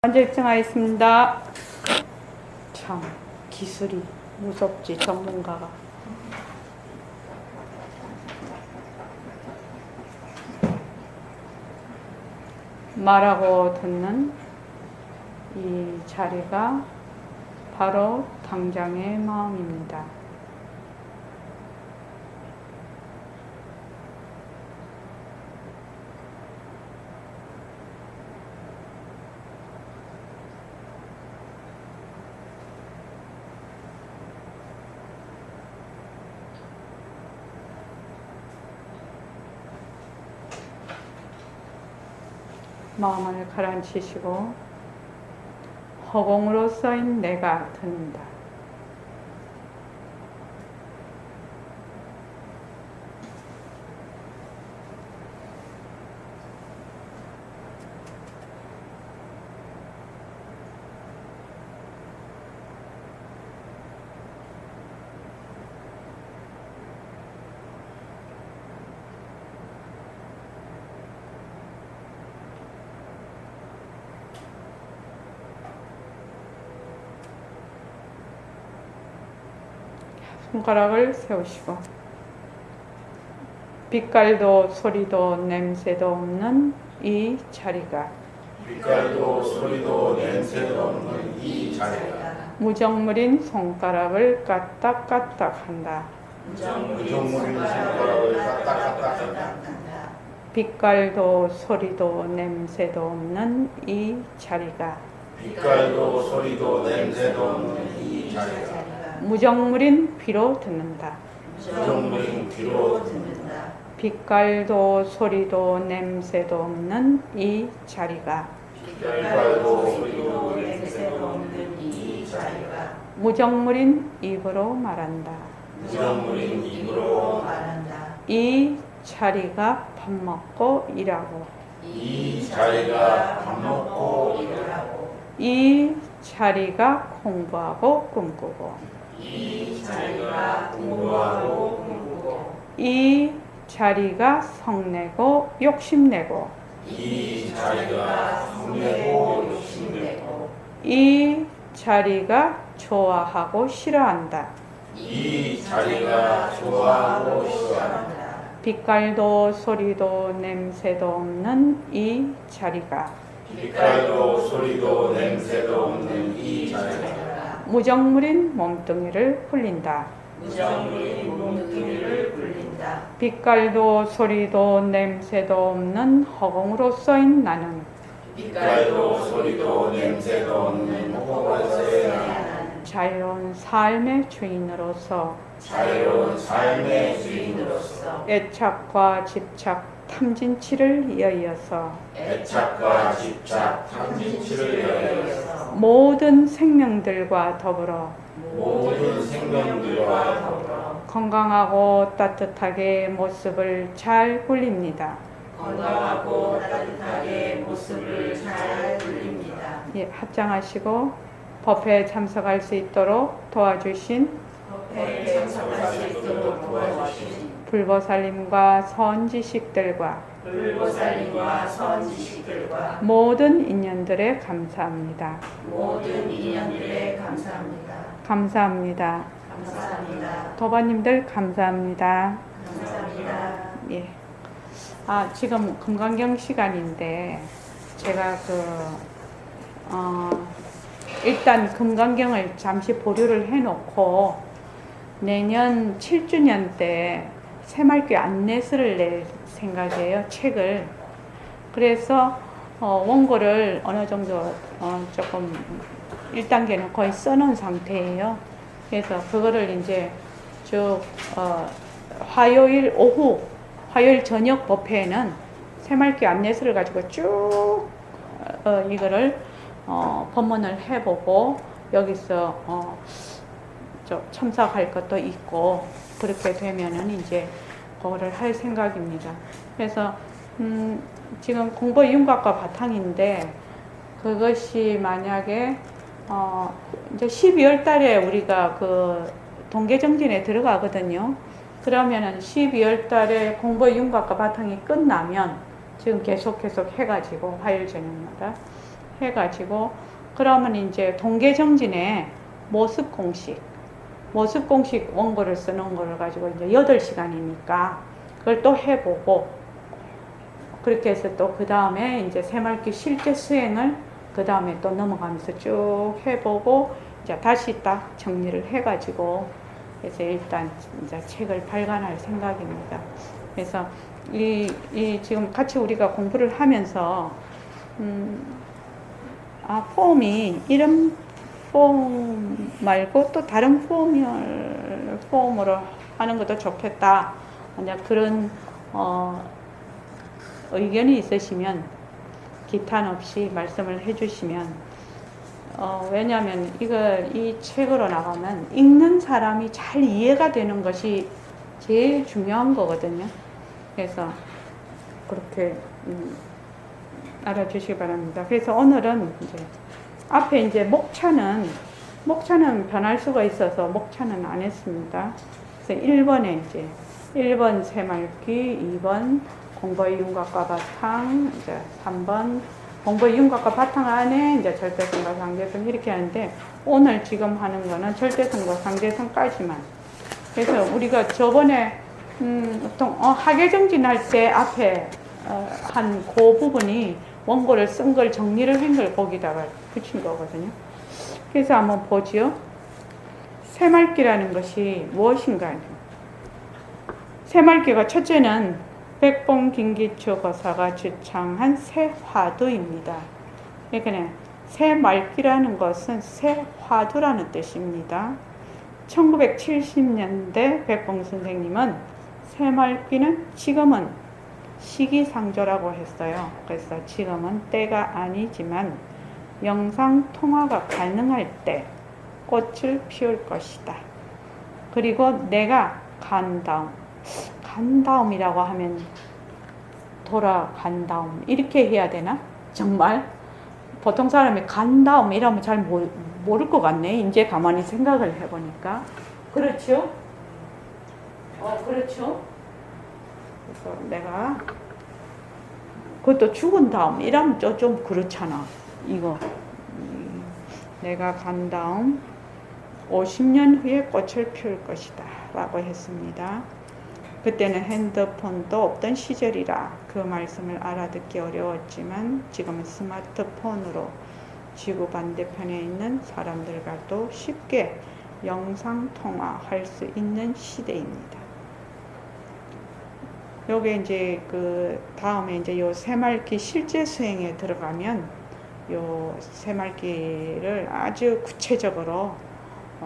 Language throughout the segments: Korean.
먼저 입증하겠습니다. 참 기술이 무섭지 전문가가. 말하고 듣는 이 자리가 바로 당장의 마음입니다. 마음을 가라앉히시고 허공으로 써인 내가 듣는다. 손가락을 세우시고 빛깔도 소리도 냄새도 없는 이 자리가 빛깔도 소리도 냄새도 없는 이 자리가 무정물인 손가락을 까딱까딱 한다. 무정물인 손가락을 까딱까딱 한다. 빛깔도 소리도 냄새도 없는 이 자리가 빛깔도 소리도 냄새도 없는 이 자리가 무정물인 귀로 듣는다. 무정물인 귀로 듣는다. 빛깔도 소리도 냄새도 없는 이 자리가 빛깔도 소리도 냄새도 없는 이 자리가 무정물인 입으로 말한다. 무정물인 입으로 말한다. 이 자리가 밥 먹고 일하고 이 자리가 밥 먹고 일하고 이 자리가 공부하고 꿈꾸고 이 자리가 공부하고 꿈꾸고 이 자리가 성내고 욕심내고 이 자리가 성내고 욕심내고 이 자리가 좋아하고 싫어한다. 이 자리가 좋아하고 싫어한다. 빛깔도 소리도 냄새도 없는 이 자리가 빛깔도 소리도 냄새도 없는 이 자리가 무정물인 몸뚱이를 굴린다. 무정물인 몸뚱이를 굴린다. 빛깔도 소리도 냄새도 없는 허공으로 써인 나는 빛깔도 소리도 냄새도 없는 허공에서의 나는 자유로운 삶의 주인으로서 자유로운 삶의 주인으로서 애착과 집착, 탐진치를 이어서 애착과 집착, 탐진치를 이어서 모든 생명들과 더불어 모든 생명들과 더불어 건강하고 따뜻하게 모습을 잘 굴립니다. 건강하고 따뜻하게 모습을 잘 굴립니다. 예, 합장하시고 법회에 참석할 수 있도록 도와주신 법회에 참석할 수 있도록 도와주신 불보살님과 선지식들과 불보살님과 선지식들과 모든 인연들에 감사합니다. 모든 인연들에 감사합니다. 감사합니다. 감사합니다. 도바님들 감사합니다. 감사합니다. 예. 지금 금강경 시간인데 제가 일단 금강경을 잠시 보류를 해놓고 내년 7주년 때 새말교 안내서를 낼 생각이에요. 책을. 그래서 원고를 어느 정도 조금 1단계는 거의 써놓은 상태예요. 그래서 그거를 이제 쭉 화요일 오후, 화요일 저녁 법회에는 새말교 안내서를 가지고 쭉 이거를 법문을 해보고 여기서 첨삭할 것도 있고 그렇게 되면은 이제 그거를 할 생각입니다. 그래서 지금 공부 윤곽과 바탕인데 그것이 만약에 이제 12월 달에 우리가 그 동계정진에 들어가거든요. 그러면은 12월 달에 공부 윤곽과 바탕이 끝나면 지금 계속 해가지고 화요일 저녁마다 해가지고 그러면 이제 동계정진의 모습 공식 원고를 쓰는 걸 가지고 이제 8시간이니까 그걸 또 해보고 그렇게 해서 또 그 다음에 이제 새말기 실제 수행을 그 다음에 또 넘어가면서 쭉 해보고 이제 다시 딱 정리를 해가지고 그래서 일단 이제 책을 발간할 생각입니다. 그래서 이 지금 같이 우리가 공부를 하면서 폼이 이런 폼 말고 또 다른 폼으로 하는 것도 좋겠다. 만약 그런 의견이 있으시면 기탄 없이 말씀을 해주시면 왜냐하면 이 책으로 나가면 읽는 사람이 잘 이해가 되는 것이 제일 중요한 거거든요. 그래서 그렇게 알아주시기 바랍니다. 그래서 오늘은 이제 앞에 이제 목차는 변할 수가 있어서 목차는 안 했습니다. 그래서 1번에 이제 1번 새말기, 2번 공부의 윤곽과 바탕, 이제 3번 공부의 윤곽과 바탕 안에 이제 절대성과 상대성 이렇게 하는데 오늘 지금 하는 거는 절대성과 상대성까지만. 그래서 우리가 저번에 보통 학예정진 할 때 앞에 한 그 부분이 원고를 쓴 걸 정리를 한 걸 거기다가 붙인 거거든요. 그래서 한번 보죠. 새말기라는 것이 무엇인가? 새말기가 첫째는 백봉 김기초 거사가 주창한 새화두입니다. 그러니까 새말기라는 것은 새화두라는 뜻입니다. 1970년대 백봉 선생님은 새말기는 지금은 시기상조라고 했어요. 그래서 지금은 때가 아니지만 영상 통화가 가능할 때 꽃을 피울 것이다. 그리고 내가 간 다음이라고 하면 돌아간 다음 이렇게 해야 되나? 정말 보통 사람이 간 다음 이러면 잘 모를 것 같네. 이제 가만히 생각을 해보니까 그렇죠? 그렇죠? 그래서 내가 그것도 죽은 다음 이러면 좀 그렇잖아. 이거 내가 간 다음 50년 후에 꽃을 피울 것이다 라고 했습니다. 그때는 핸드폰도 없던 시절이라 그 말씀을 알아듣기 어려웠지만 지금은 스마트폰으로 지구 반대편에 있는 사람들과도 쉽게 영상통화할 수 있는 시대입니다. 요게 이제 그 다음에 이제 요 새말기 실제 수행에 들어가면 요 새말기를 아주 구체적으로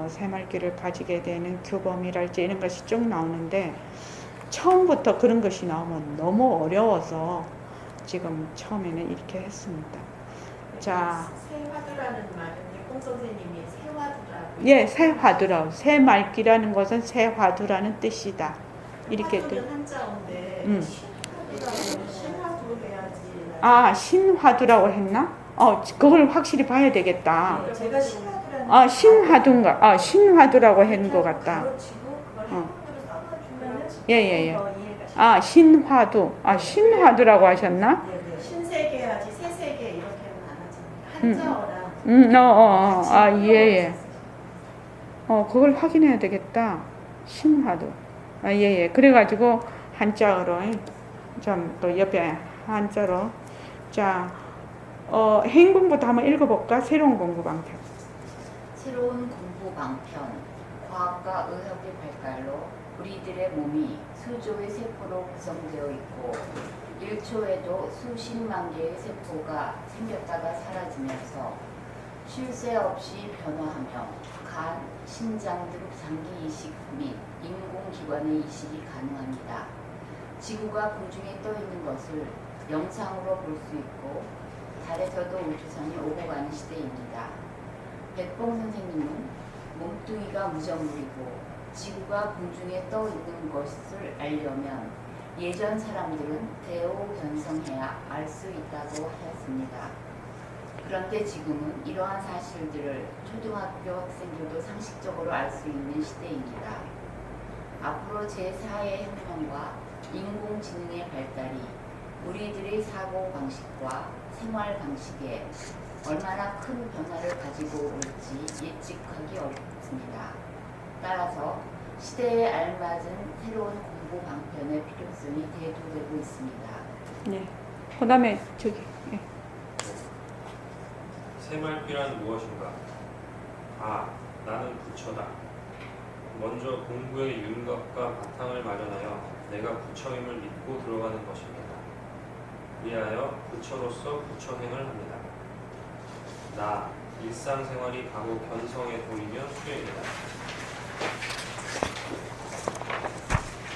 새말기를 가지게 되는 규범이랄지 이런 것이 쭉 나오는데 처음부터 그런 것이 나오면 너무 어려워서 지금 처음에는 이렇게 했습니다. 자, 새화두라는 말은 공 선생님이 새화두라고. 예, 새화두라고. 새말기라는 것은 새화두라는 뜻이다. 이렇게 화두는 한자어인데 신화두 해야지. 신화두라고 했나? 그걸 확실히 봐야 되겠다. 제가 신화두라는. 신화두인가? 신화두라고 한 것 같다. 예. 신화두. 신화두라고 하셨나? 신세계 해야지 새세계 이렇게는 안 하잖아요. 한자어랑. 예. 그걸 확인해야 되겠다. 신화두. 예. 그래가지고 한자어로 좀 또 옆에 한자로 자 행공부터 한번 읽어볼까? 새로운 공부 방편. 새로운 공부 방편. 과학과 의학의 발달로 우리들의 몸이 수조의 세포로 구성되어 있고 1초에도 수십만 개의 세포가 생겼다가 사라지면서 쉴 새 없이 변화하며 간, 심장 등 장기 이식 및 인공기관의 이식이 가능합니다. 지구가 공중에 떠 있는 것을 영상으로 볼 수 있고 달에서도 우주선이 오고 가는 시대입니다. 백봉 선생님은 몸뚱이가 무정물이고 지구가 공중에 떠 있는 것을 알려면 예전 사람들은 대오견성해야 알 수 있다고 하였습니다. 그런데 지금은 이러한 사실들을 초등학교 학생들도 상식적으로 알 수 있는 시대입니다. 앞으로 제4의 혁명과 인공지능의 발달이 우리들의 사고방식과 생활방식에 얼마나 큰 변화를 가지고 올지 예측하기 어렵습니다. 따라서 시대에 알맞은 새로운 공부 방편의 필요성이 대두되고 있습니다. 네. 그 다음에 저기. 예. 새말귀란 무엇인가? 아, 나는 부처다. 먼저 공부의 윤곽과 바탕을 마련하여 내가 부처임을 믿고 들어가는 것입니다. 위하여 부처로서 부처행을 합니다. 나, 일상생활이 바로 견성에 보이며 수행이다.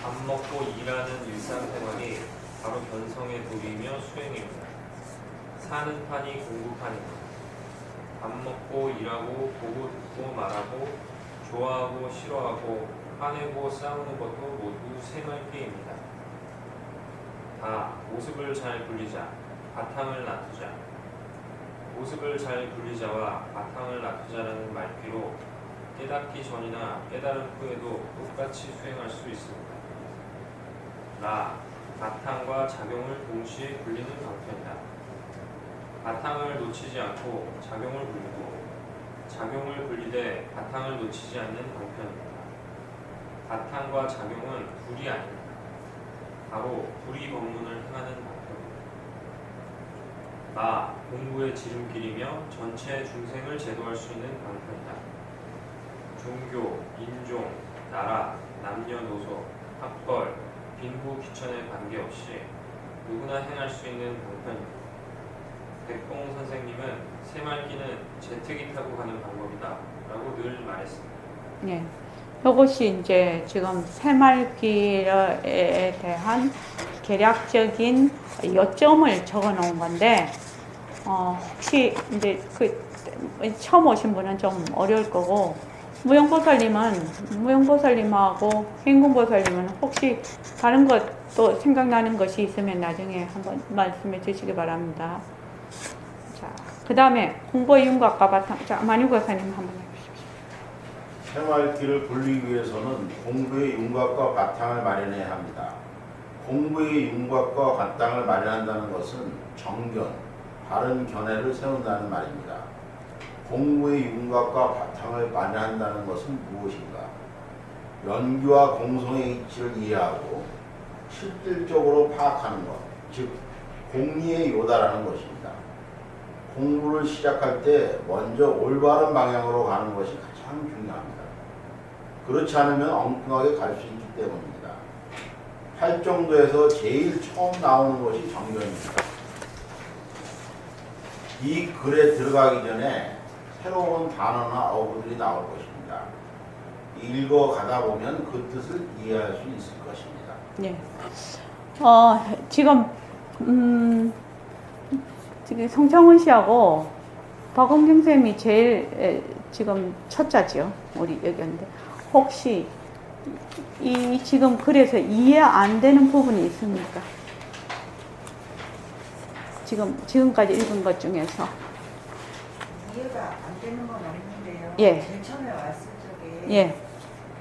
밥 먹고 일하는 일상생활이 바로 견성에 보이며 수행입니다. 사는 판이 공부판입니다. 밥 먹고 일하고 보고 듣고 말하고 좋아하고 싫어하고 화내고 싸우는 것도 모두 새말귀입니다. 다 모습을 잘 굴리자, 바탕을 놔두자. 모습을 잘 굴리자와 바탕을 놔두자라는 말귀로 깨닫기 전이나 깨달은 후에도 똑같이 수행할 수 있습니다. 나, 바탕과 작용을 동시에 굴리는 방편이다. 바탕을 놓치지 않고 작용을 굴리고 작용을 굴리되 바탕을 놓치지 않는 방편입니다. 바탕과 작용은 불이 아닙니다. 바로 불이 법문을 행하는 방편입니다. 나, 공부의 지름길이며 전체 중생을 제도할 수 있는 방편이다. 종교, 인종, 나라, 남녀노소, 학벌, 빈부, 귀천에 관계없이 누구나 행할 수 있는 방편입니다. 백봉 선생님은 새말귀는 제트기 타고 가는 방법이다 라고 늘 말했습니다. 예. 이것이 이제 지금 새말귀에 대한 개략적인 요점을 적어 놓은 건데, 혹시 이제 처음 오신 분은 좀 어려울 거고, 무용보살님하고 행궁보살님은 혹시 다른 것도 생각나는 것이 있으면 나중에 한번 말씀해 주시기 바랍니다. 자, 그 다음에 공부의 윤곽과 바탕. 자, 만유과사님 한번 해주십시오. 새말귀를 굴리기 위해서는 공부의 윤곽과 바탕을 마련해야 합니다. 공부의 윤곽과 바탕을 마련한다는 것은 정견, 바른 견해를 세운다는 말입니다. 공부의 윤곽과 바탕을 마련한다는 것은 무엇인가? 연기와 공성의 이치를 이해하고 실질적으로 파악하는 것, 즉 공리에 요달하는 것입니다. 공부를 시작할 때 먼저 올바른 방향으로 가는 것이 가장 중요합니다. 그렇지 않으면 엉뚱하게 갈 수 있기 때문입니다. 팔정도에서 제일 처음 나오는 것이 정견입니다. 이 글에 들어가기 전에 새로운 단어나 어구들이 나올 것입니다. 읽어가다 보면 그 뜻을 이해할 수 있을 것입니다. 네. 지금 성창훈 씨하고 박은경 쌤이 제일 지금 첫자죠. 우리 여기 있는데 혹시 이 지금 글에서 이해 안 되는 부분이 있습니까? 지금까지 읽은 것 중에서. 이해가 안 되는 건 없는데요. 예. 제일 처음에 왔을 적에 예.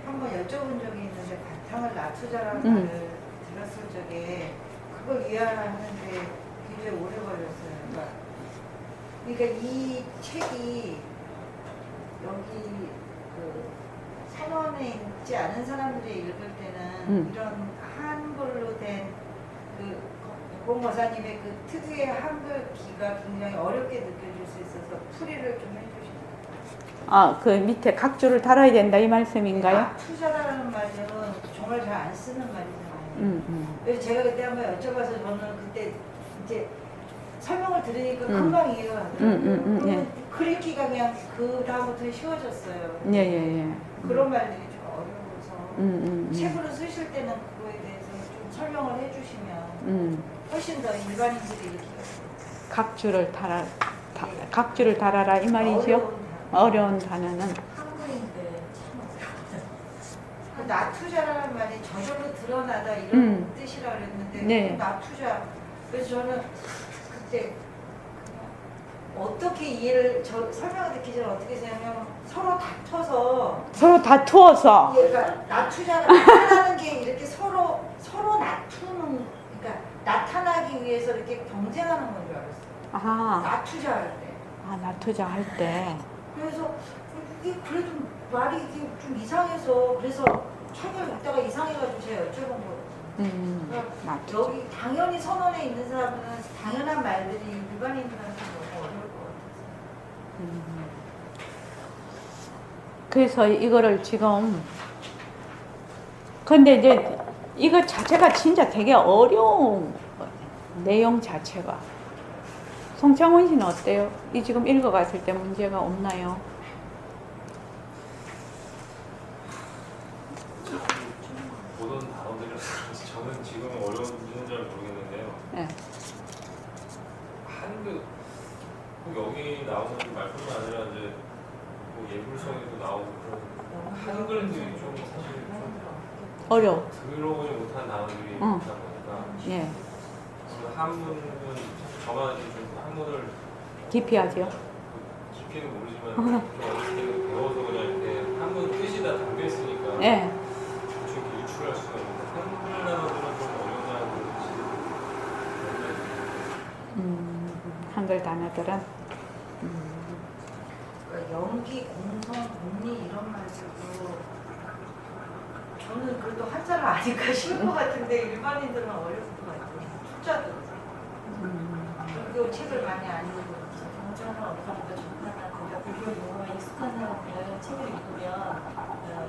한번 여쭤본 적이 있는데 바탕을 낮추자라는 말을 들었을 적에 그걸 이해하는데 굉장히 오래 걸렸어요. 그러니까 이 책이 여기 그 선원에 있지 않은 사람들이 읽을 때는 이런 한글로 된 그 공모사님의 그 특유의 한글 기가 굉장히 어렵게 느껴질 수 있어서 풀이를 좀 해주시면. 그 밑에 각주를 달아야 된다 이 말씀인가요? 투자라는 말은 정말 잘 안 쓰는 말이잖아요. 그래서 제가 그때 한번 여쭤봐서 저는 그때 이제 설명을 들으니까 금방 이해가 가더라고요. 글 읽기가 그냥 그 다음부터 쉬워졌어요. 예. 그런 말들이 좀 어려워서 책으로 쓰실 때는 그거에 대해서 좀 설명을 해주시면 훨씬 더 일반인들이 읽기가 각주를 달아라 이 말이죠? 어려운 단어는 한글인데 참 어려워요. 그 나투자라는 말이 저절로 드러나다 이런 뜻이라 그랬는데 네. 나투자. 그래서 저는 그때 어떻게 이해를 설명을 듣기 전에 어떻게 생각하면 서로 다투어서 그러니까 나투자가 나타나는 게 이렇게 서로 나투는 그러니까 나타나기 위해서 이렇게 경쟁하는 건 줄 알았어요. 아하. 나투자 할 때. 아, 나투자 할 때. 그래서 이게 그래도 말이 이게 좀 이상해서 그래서 책을 읽다가 이상해가지고 제가 여쭤본 거예요. 나투자. 여기 당연히 선언에 있는 사람은 당연한 말들이 일반인들한테 너무 어려울 것 같아요. 그래서 이거를 지금 근데 이제 이거 자체가 진짜 되게 어려운 거예요. 내용 자체가. 송창원 씨는 어때요? 이 지금 읽어갔을 때 문제가 없나요? 모든 단어들이라서 저는 지금 어려운 문제는 잘 모르겠는데요. 네. 한글 꼭 여기 나오는 말뿐만 아니라 이제 뭐 예불성에도 나오고 그런 한글들이 좀 사실 좀 어려워. 들어보지 못한 단어들이 응. 있다 보니까 예. 그래서 한문은 저만 이제 좀 한문을 깊이 하죠. 깊이는 모르지만 좀 어렸을 때 배워서 그냥 이렇게 한문 뜻이 다 담겨 있으니까 예. 대충 이렇게 유출할 수가 있는데 한글 단어들은 좀 어려운 단어들이 한글 단어들은 그러니까 연기, 공성, 공리 이런 말들도 저는 그래도 한자를 아니까 쉬울 것 같은데 일반인들은 어려울 것 같아요. 숫자도. 그리고 책을 많이 안 읽어요. 정전은 어디서부터 접하나 그러니까 불교 용어에 익숙한 사람들은 책을 읽으면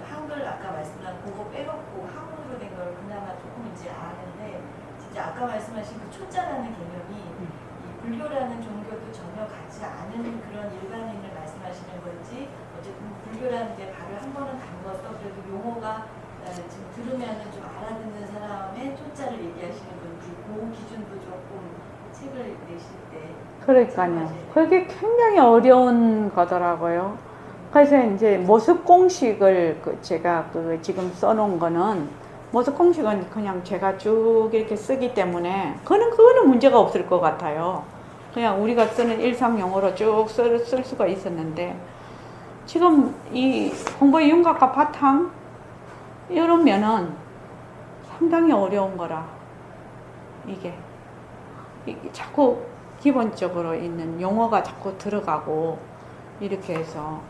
한글 아까 말씀드린 그거 빼놓고 한문으로 된 걸 그나마 조금 이제 아는데 진짜 아까 말씀하신 그 초자라는 개념이 이 불교라는 종교도 전혀 같지 않은 그런 일반인을 말씀하시는 건지 어쨌든 불교라는 게 발을 한 번은 담궈서 그래도 용어가 지금 들으면은 좀 알아듣는 사람의 초자를 얘기하시는 건지 그 기준도 조금 책을 내실 때 그러니까요. 그게 굉장히 어려운 거더라고요. 그래서 이제 모습 공식을 제가 지금 써놓은 거는 모습 공식은 그냥 제가 쭉 이렇게 쓰기 때문에 그거는 문제가 없을 것 같아요. 그냥 우리가 쓰는 일상 용어로 쭉 쓸 수가 있었는데 지금 이 공부의 윤곽과 바탕 이러면은 상당히 어려운 거라 이게 자꾸 기본적으로 있는 용어가 자꾸 들어가고 이렇게 해서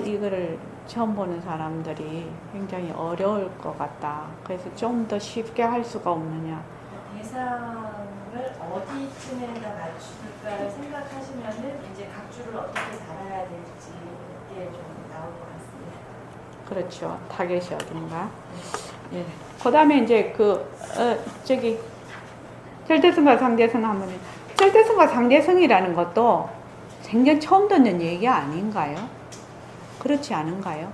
이거를 처음 보는 사람들이 굉장히 어려울 것 같다. 그래서 좀 더 쉽게 할 수가 없느냐. 대상을 어디쯤에다 맞출까를 생각하시면은 이제 각주를 어떻게 달아야 될지 이게 좀 나올 것 같습니다. 그렇죠. 타겟이 어딘가. 예. 그 다음에 이제 절대성과 상대성 하면 절대성과 상대성이라는 것도 생전 처음 듣는 얘기 아닌가요? 그렇지 않은가요?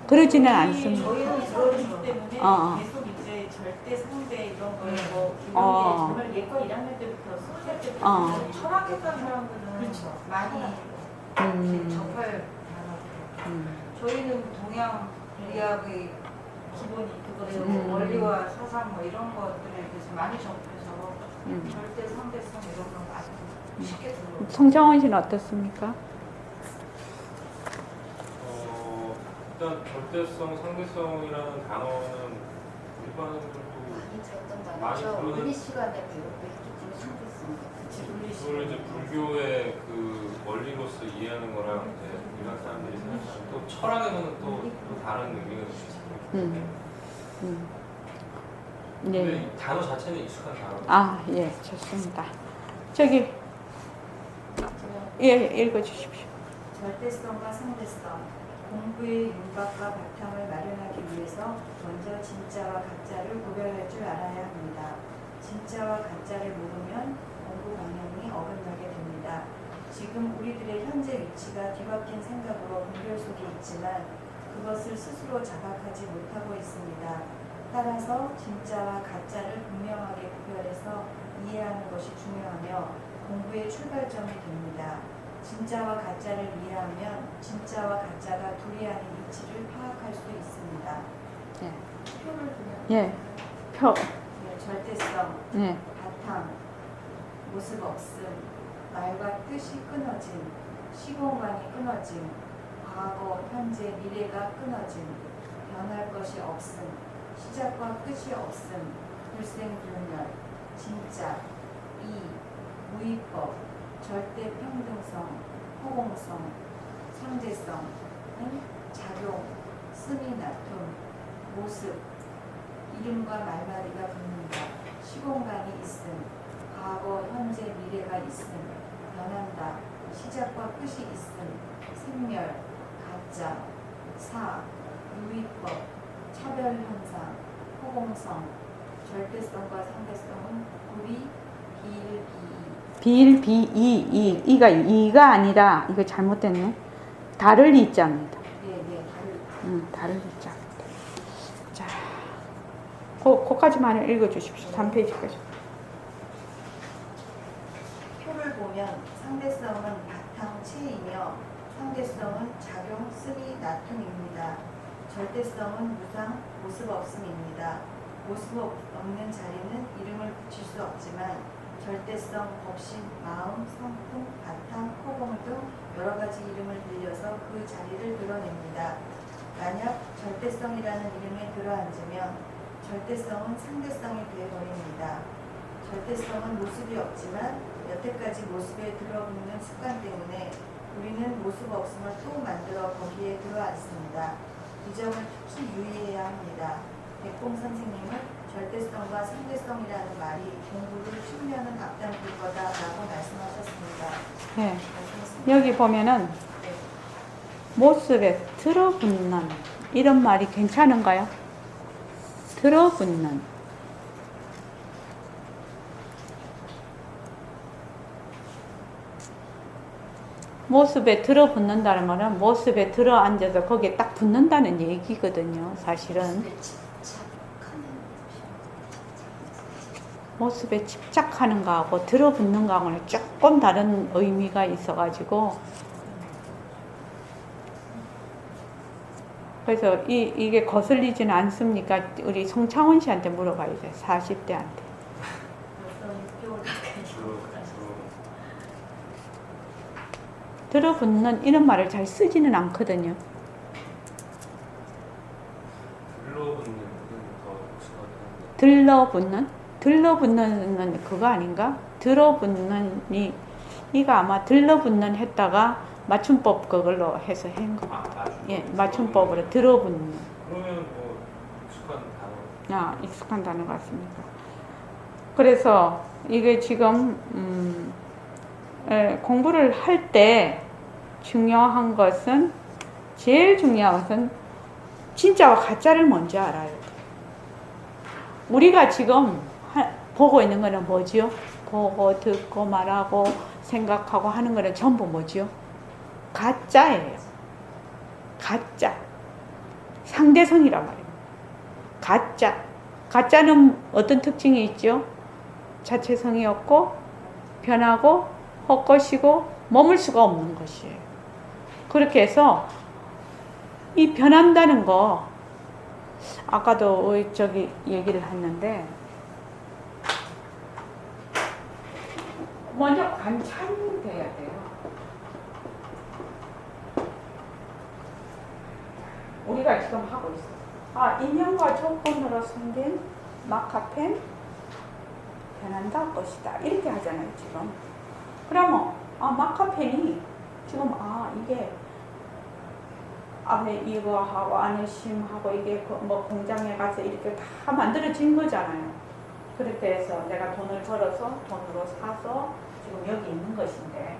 그러지는 않습니다. 저희는 그러기 때문에 계속 이제 절대 상대 이런 걸 뭐 이런 게 정말 예과 1학년 때부터 수학할 때부터 철학했던 사람들은 그렇죠. 많이 접할 만하고 저희는 동양 의학의 기본이 그래서 그거예요. 원리와 사상 뭐 이런 것들에 대해서 많이 접해서 절대 상대성 이런 거 많이 쉽게 들어요. 송창원 씨는 어떻습니까? 일단 절대성, 상대성이라는 단어는 일반인들도 많이 들었던 많이 단어죠. 부르는- 우리 시간에 배웠기 때문에 상대성 그걸 이제 불교의 그 원리로서 이해하는 거랑 이제 일반 사람들이 생각하는 또 철학에서는 또 다른 의미가 있습니다. 근데 네. 이 단어 자체는 익숙한 단어. 예, 좋습니다. 저기, 예, 읽어주십시오. 절대성과 상대성 공부의 윤곽과 바탕을 마련하기 위해서 먼저 진짜와 가짜를 구별할 줄 알아야 합니다. 진짜와 가짜를 모르면 공부 방향이 어긋나게 됩니다. 지금 우리들의 현재 위치가 뒤바뀐 생각으로 분별 속에 있지만 그것을 스스로 자각하지 못하고 있습니다. 따라서 진짜와 가짜를 분명하게 구별해서 이해하는 것이 중요하며 공부의 출발점이 됩니다. 진짜와 가짜를 이해하면 진짜와 가짜가 둘이 아닌 이치를 파악할 수 있습니다. 예. 표를 그냥 예, 표, 절대성, 예, 바탕, 모습 없음, 말과 뜻이 끊어짐, 시공간이 끊어짐, 과거, 현재, 미래가 끊어짐, 변할 것이 없음, 시작과 끝이 없음, 불생불멸, 진짜, 무위법, 절대 평등성, 허공성, 상대성은 작용, 쓰미, 나툼, 모습, 이름과 말마리가 붙는다. 시공간이 있음, 과거, 현재, 미래가 있음, 변한다. 시작과 끝이 있음, 생멸, 가짜, 사, 유의법, 차별현상, 허공성, 절대성과 상대성은 구리, 비일, 비이. 이가 이가 아니라 이거 잘못됐네. 다를 이자입니다. 네, 다를. 다를 이자입니다. 자, 거까지만 읽어주십시오. 3페이지까지. 표를 보면 상대성은 바탕체이며 상대성은 작용, 쓰리, 나툼입니다. 절대성은 무상, 모습 없음입니다. 모습 없는 자리는 이름을 붙일 수 없지만 절대성, 법신, 마음, 성품, 바탕, 허공 등 여러 가지 이름을 빌려서 그 자리를 드러냅니다. 만약 절대성이라는 이름에 들어앉으면 절대성은 상대성이 되어버립니다. 절대성은 모습이 없지만 여태까지 모습에 들어붙는 습관 때문에 우리는 모습 없음을 또 만들어 거기에 들어앉습니다. 이 점을 특히 유의해야 합니다. 백봉 선생님은 절대성과 상대성이라는 말이 공부를 10년은 앞당길 거다라고 말씀하셨습니다. 네. 말씀하셨습니다. 여기 보면은 네. 모습에 들어붙는 이런 말이 괜찮은가요? 들어붙는. 모습에 들어붙는다는 거는 모습에 들어앉아서 거기에 딱 붙는다는 얘기거든요. 사실은 모습에 집착하는 거하고 들어붙는 거하고는 조금 다른 의미가 있어가지고 그래서 이게 거슬리지는 않습니까? 우리 송창훈 씨한테 물어봐야 돼. 40대한테. 벌써 6개월 들어붙는 이런 말을 잘 쓰지는 않거든요. 들러붙는 더 익숙하긴 한데. 들러붙는 그거 아닌가? 들어붙는 이가 아마 들러붙는 했다가 맞춤법 그걸로 해서 한 거. 예, 맞춤법으로 들어붙는. 그러면 뭐 익숙한 단어. 익숙한 단어 같습니다. 그래서 이게 지금 공부를 할 때 중요한 것은 제일 중요한 것은 진짜와 가짜를 먼저 알아야 돼. 우리가 지금 보고 있는 거는 뭐지요? 보고 듣고 말하고 생각하고 하는 거는 전부 뭐지요? 가짜예요. 가짜. 상대성이란 말이에요. 가짜. 가짜는 어떤 특징이 있죠? 자체성이 없고 변하고 헛것이고 머물 수가 없는 것이에요. 그렇게 해서 이 변한다는 거 아까도 저기 얘기를 했는데 먼저 관찰이 돼야 돼요. 우리가 지금 하고 있어. 인형과 조건으로 생긴 마카펜 변한다 것이다. 이렇게 하잖아요, 지금. 그러면 마카펜이 지금 이게 안에 이거하고 안에 심하고 이게 뭐 공장에 가서 이렇게 다 만들어진 거잖아요. 그렇게 해서 내가 돈을 벌어서 돈으로 사서 지금 여기 있는 것인데,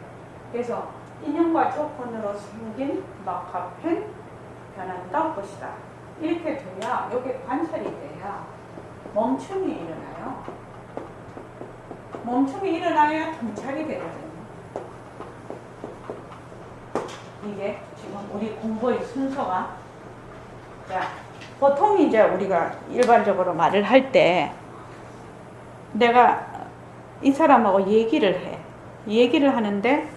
그래서 인형과 조건으로 생긴 마카펜 변한다 것이다. 이렇게 돼야, 여기 관찰이 돼야 멈춤이 일어나요. 멈춤이 일어나야 통찰이 되거든요. 이게 지금 우리 공부의 순서가, 자, 보통 이제 우리가 일반적으로 말을 할 때 내가 이 사람하고 얘기를 해. 얘기를 하는데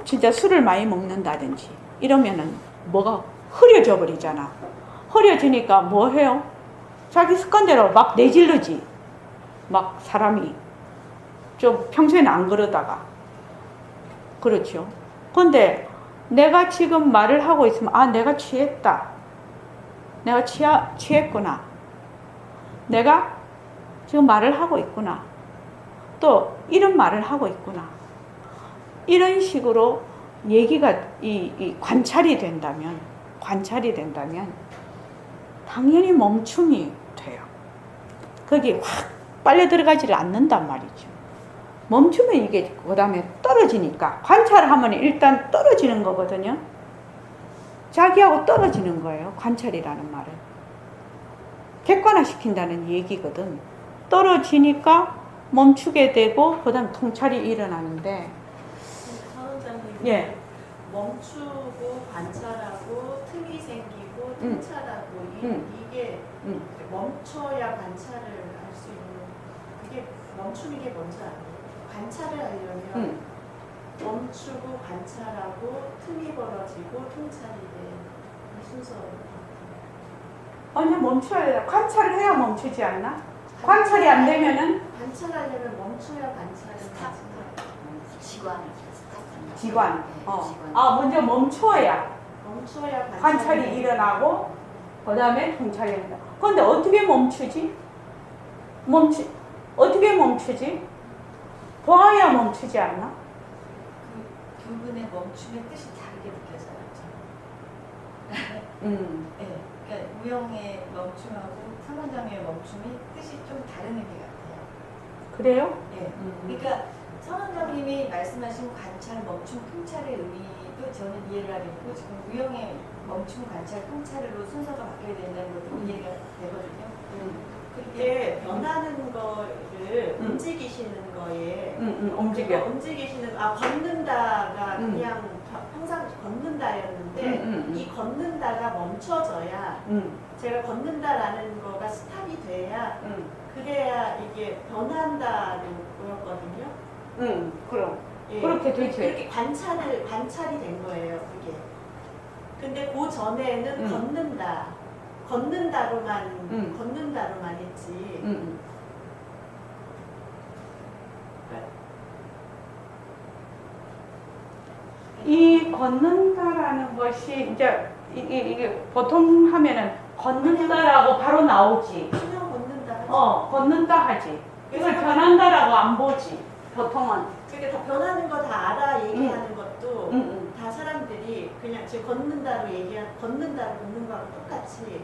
진짜 술을 많이 먹는다든지 이러면은 뭐가 흐려져 버리잖아. 흐려지니까 뭐 해요? 자기 습관대로 막 내질르지. 막 사람이 좀 평소에는 안 그러다가. 그렇죠. 근데 내가 지금 말을 하고 있으면 내가 취했다. 내가 취했구나. 내가 지금 말을 하고 있구나. 또 이런 말을 하고 있구나. 이런 식으로 얘기가 이 관찰이 된다면 당연히 멈춤이 돼요. 거기 확 빨려 들어가지를 않는단 말이죠. 멈추면 이게 그 다음에 떨어지니까 관찰하면 일단 떨어지는 거거든요. 자기하고 떨어지는 거예요. 관찰이라는 말은. 객관화시킨다는 얘기거든. 떨어지니까 멈추게 되고 그 다음 통찰이 일어나는데 선원장님, 예. 멈추고 관찰하고 틈이 생기고 음. 통찰하고 이게 음. 멈춰야 관찰을 할 수 있는 그게 멈추는 게 뭔지 알아요? 관찰을 하려면 멈추고 관찰하고 틈이 벌어지고 통찰이 된 순서로 아니 멈춰야 돼. 관찰을 해야 멈추지 않나? 관찰이 안 되면은 관찰하려면 멈춰야 관찰을 스탑. 하지. 지관. 지관. 먼저 멈춰야 멈춰야 관찰이 일어나고 그 다음에 통찰이 일어나. 그런데 어떻게 멈추지? 어떻게 멈추지? 보아야 멈추지 않나? 두 분의 멈춤의 뜻이 다르게 느껴져요. 네, 그러니까 우영의 멈춤하고 선원장의 멈춤이 뜻이 좀 다른 의미 같아요. 그래요? 네. 그러니까 선원장님이 말씀하신 관찰, 멈춤, 통찰의 의미도 저는 이해를 하겠고 지금 우영의 멈춤, 관찰, 통찰로 순서가 바뀌어야 된다는 것도 이해가 되거든요. 그게 변하는 거를 움직이시는 거에 움직여. 움직이시는 걷는다가 그냥 항상 걷는다였는데 이 걷는다가 멈춰져야 제가 걷는다라는 거가 스탑이 돼야 그래야 이게 변한다로 보였거든요. 그럼. 예, 그렇게 되죠. 그렇게 관찰이 된 거예요, 그게. 근데 그 전에는 걷는다로만 했지. 이 걷는다라는 것이 이제 이게 보통 하면은 걷는다라고 바로 나오지. 그냥 걷는다. 걷는다 하지. 이걸 변한다라고 안 보지. 보통은. 그게 다 변하는 거 다 알아 얘기하는 것도 응. 다 사람들이 그냥 지금 걷는다로 걷는 거하고 똑같이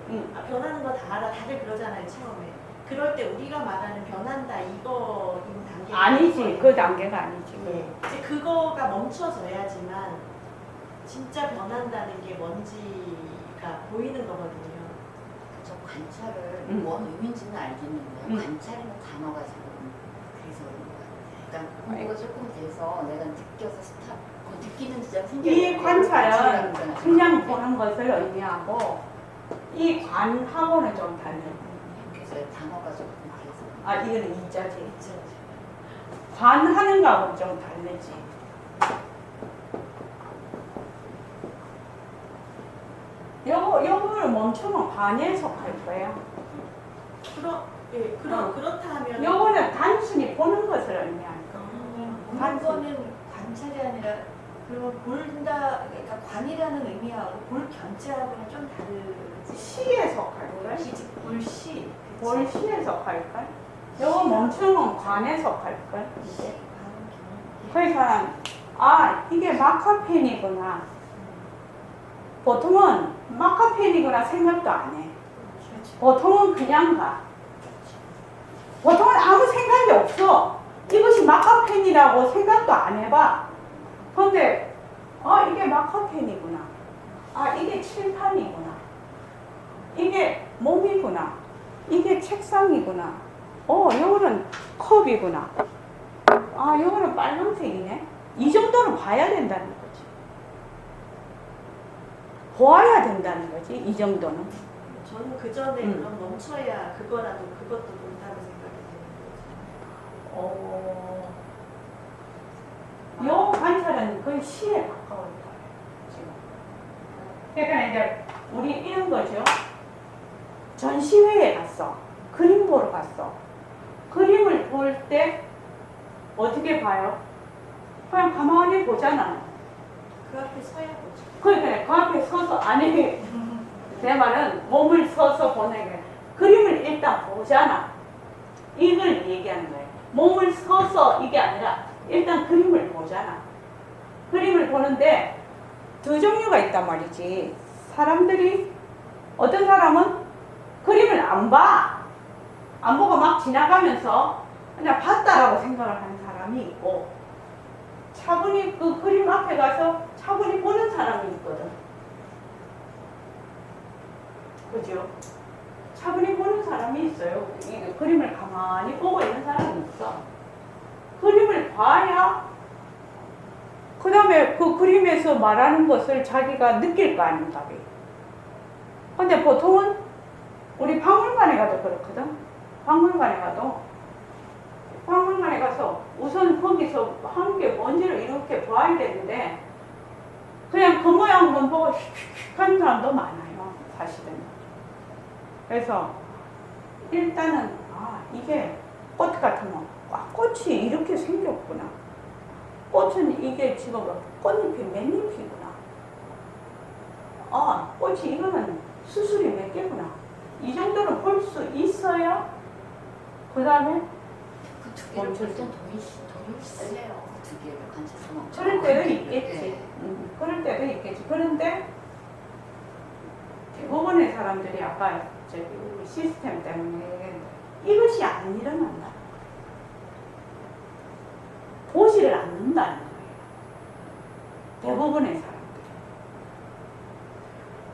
변하는 거 다 알아 다들 그러잖아요 처음에. 그럴 때 우리가 말하는 변한다 이거인 단계가 아니지. 그 단계가 아니지. 네. 이제 그거가 멈춰져야지만 진짜 변한다는 게 뭔지가 보이는 거거든요. 저 관찰을 음. 뭔 의미인지는 알겠는데 음. 관찰이라는 단어가 지금 그래서 그런 것 같아요. 그러니까 공부가 조금 돼서 내가 느껴서 스탑 느끼는 진짜 이 관찰은 그냥 보는 것을 의미하고 이 관하고는 좀 다른. 그래서 단어가 조금 그래서 이거는 이자지. 관하는 거하고는 좀 다르지. 요거를 멈추면 관에 속할 거예요. 그렇다 하면 요거는 단순히 보는 것을 의미하는 거. 보는 거는 관찰이 아니라 그러면 볼다 그러니까 관이라는 의미하고 볼 견체하고는 좀 다르지. 시에 속할걸? 볼시. 볼 시에 속할걸? 요거 멈추면 관에 속할걸? 이제. 그러니까 이게 마카펜이구나. 보통은 마카펜이구나 생각도 안 해. 보통은 그냥 가. 보통은 아무 생각이 없어. 이것이 마카펜이라고 생각도 안 해봐. 근데 이게 마카펜이구나. 이게 칠판이구나. 이게 몸이구나. 이게 책상이구나. 요거는 컵이구나. 요거는 빨간색이네. 이 정도는 봐야 된다는 거지. 보아야 된다는 거지. 이 정도는. 저는 그 전에 그럼 멈춰야 그것도 본다고 생각이 되는 거죠. 요 관찰은 거의 시에 가까울 거예요. 지금. 그러니까 이제 우리 이런 거죠. 전시회에 갔어. 그림 보러 갔어. 그림을 볼 때 어떻게 봐요? 그냥 가만히 보잖아. 그 앞에 서야 보죠. 그러니까 그 앞에 서서 내 말은 몸을 서서 보는 게 그림을 일단 보잖아. 이걸 얘기하는 거예요. 몸을 서서 이게 아니라 일단 그림을 보잖아. 그림을 보는데 두 종류가 있단 말이지. 사람들이 어떤 사람은 그림을 안 봐. 안 보고 막 지나가면서 그냥 봤다라고 생각을 하는 사람이 있고 차분히 그 그림 앞에 가서 차분히 보는 사람이 있거든. 그죠? 차분히 보는 사람이 있어요. 이 그림을 가만히 보고 있는 사람이 있어. 그림을 봐야 그 다음에 그 그림에서 말하는 것을 자기가 느낄 거 아닌가. 근데 보통은 우리 박물관에 가도 그렇거든. 박물관에 가서 우선 거기서 한 게 뭔지를 이렇게 봐야 되는데 그냥 그 모양만 보고 휙휙 하는 사람도 많아요. 사실은. 그래서 일단은 이게 꽃 같으면 꽃이 이렇게 생겼구나. 꽃은 이게 지금 꽃잎이 몇 잎이구나. 꽃이 이거는 수술이 몇 개구나. 이 정도는 볼 수 있어야 그 다음에 두 개를 볼 땐 돈이 세요. 두 개를 관찰해서 멈춰. 그럴 때도 있겠지. 그럴 때도 있겠지. 그런데 대부분의 사람들이 아까 저기 시스템 때문에 이것이 안 일어난다. 보지를 않는다는 거예요. 대부분의 사람들.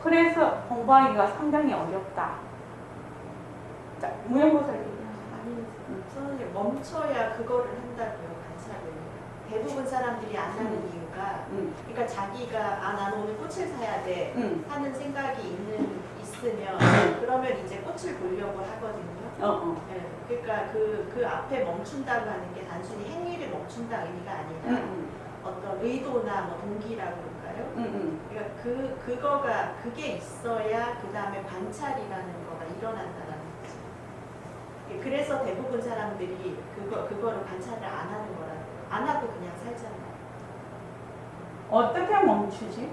그래서 공부하기가 상당히 어렵다. 자, 무용고사를 아니, 저는 멈춰야 그거를 한다고요, 관찰을. 대부분 사람들이 안 하는 이유가, 그러니까 자기가 나는 오늘 꽃을 사야 돼 하는 생각이 있으면 그러면 이제 꽃을 보려고 하거든요. 네, 그러니까 그 앞에 멈춘다고 하는 게 단순히 행위를 멈춘다 의미가 아니라 어떤 의도나 뭐 동기라고 그럴까요? 그러니까 그거가 그게 있어야 그 다음에 관찰이라는 거가 일어난다는 거죠. 그래서 대부분 사람들이 그거를 관찰을 안 하는 거라고. 안 하고 그냥 살잖아요. 어떻게 멈추지?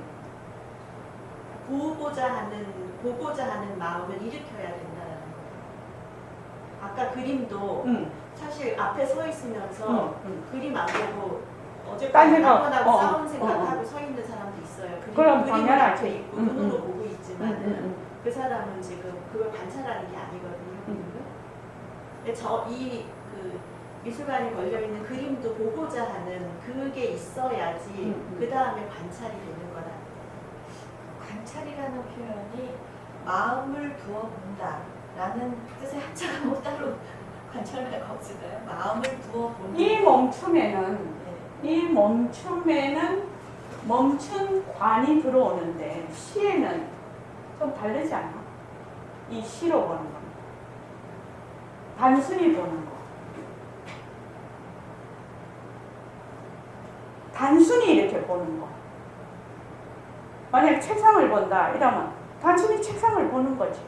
보고자 하는 마음을 일으켜야 된다는 거예요. 아까 그림도 사실 앞에 서 있으면서 그림 안 보고 딴 어젯밤에 생각, 남편하고 싸운 생각하고 서 있는 사람도 있어요. 그럼 그림을 당연하지. 앞에 있고 눈으로 보고 있지만 그 사람은 지금 그걸 관찰하는 게 아니거든요. 근데 그 미술관에 걸려있는 그림도 보고자 하는 그게 있어야지 그 다음에 관찰이 되는 거다. 관찰이라는 표현이 마음을 두어 본다라는 뜻의 한자가 뭐 따로 관찰가 없을까요? 마음을 두어 본다. 이 멈춤에는 멈춘 관이 들어오는데 시에는 좀 다르지 않아? 이 시로 보는 거. 단순히 보는 거. 단순히 이렇게 보는 거. 만약에 책상을 본다 이러면 단순히 책상을 보는 거지.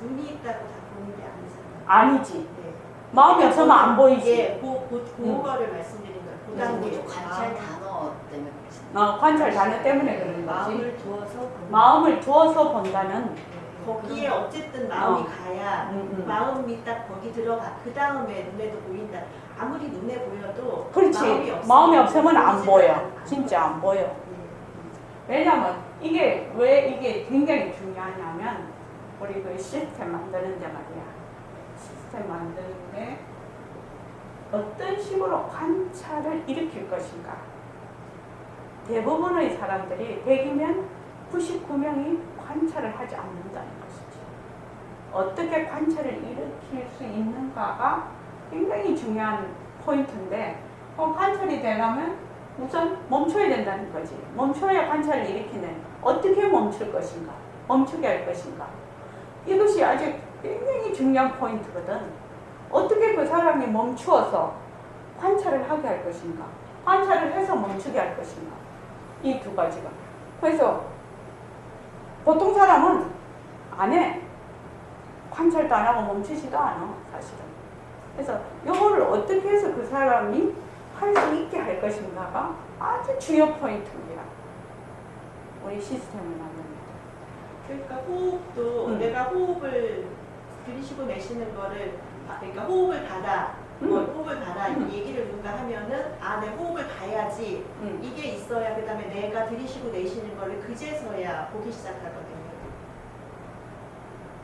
눈이 있다고 다 보는 게 아니잖아요. 아니지. 네. 마음이 없으면 안 보이지. 예, 그거를 말씀드린 거예요. 그 그래서 단계. 뭐 관찰 단어 때문에 그러지. 관찰 단어 때문에 그런 거지. 마음을 두어서 본다. 마음을 두어서 본다는 거기에 어쨌든 마음이 가야 마음이 딱 거기 들어가 그 다음에 눈에도 보인다. 아무리 눈에 보여도 그렇지. 마음이 없으면 안 보이지는 보여. 않아요. 진짜 안 보여. 예. 왜냐면 왜 이게 굉장히 중요하냐면 우리 그 시스템 만드는데 말이야. 시스템 만드는데 어떤 식으로 관찰을 일으킬 것인가. 대부분의 사람들이 100이면 99명이 관찰을 하지 않는다는 것이지. 어떻게 관찰을 일으킬 수 있는가가 굉장히 중요한 포인트인데 관찰이 되려면 우선 멈춰야 된다는 거지. 멈춰야 관찰을 일으키는 어떻게 멈출 것인가, 멈추게 할 것인가. 이것이 아주 굉장히 중요한 포인트거든. 어떻게 그 사람이 멈추어서 관찰을 하게 할 것인가, 관찰을 해서 멈추게 할 것인가. 이 두 가지가. 그래서 보통 사람은 안 해. 관찰도 안 하고 멈추지도 않아, 사실은. 그래서 이거를 어떻게 해서 그 사람이 할 수 있게 할 것인가가 아주 주요 포인트입니다. 우리 시스템을 만듭니다. 그러니까 호흡도 내가 호흡을 들이쉬고 내쉬는 거를 그러니까 호흡을 받아 뭐 호흡을 봐라 이 얘기를 누군가 하면은 내 호흡을 봐야지 이게 있어야 그다음에 내가 들이쉬고 내쉬는 거를 그제서야 보기 시작하거든요.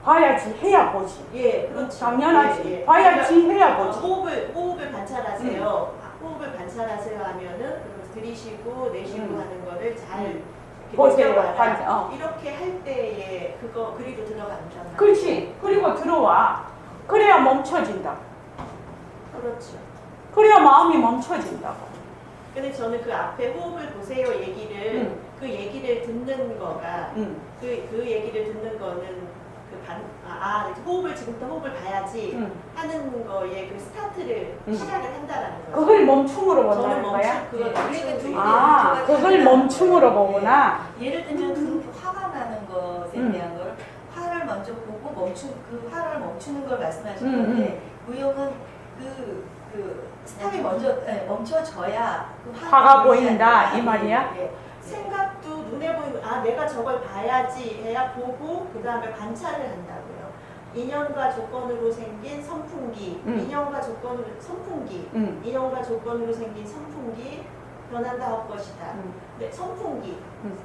봐야지 해야 보지. 예, 그렇죠. 당연하지. 예, 예. 봐야지 해야 보지. 호흡을 관찰하세요. 호흡을 관찰하세요 하면은 그걸 들이쉬고 내쉬고 하는 거를 잘 이렇게 보세요. 느껴봐라. 이렇게 할 때에 그리고 들어간단 말이에요. 그렇지. 그리고 들어와. 그래야 멈춰진다. 그렇죠. 그래야 마음이 멈춰진다고. 근데 저는 그 앞에 호흡을 보세요 얘기를 그 얘기를 듣는 거가 그 얘기를 듣는 거는 호흡을 지금부터 호흡을 봐야지 하는 거에 그 스타트를 시작을 한다라는 거죠. 그걸 멈춤으로 저는 본다는 거야? 그거 그걸 멈춤으로 보구나. 예를 들면 그 화가 나는 것에 대한 걸 화를 먼저 보고 그 화를 멈추는 걸 말씀하신 건데 무용은 그 스탑이 먼저 멈춰져야 그 화가 보인다 이 말이야? 예. 생각도 눈에 보이고 내가 저걸 봐야지 해야 보고 그 다음에 관찰을 한다고요. 인연과 조건으로 생긴 선풍기, 인연과 조건으로 선풍기, 인연과 조건으로 생긴 선풍기 변한다 할 것이다. 네, 선풍기,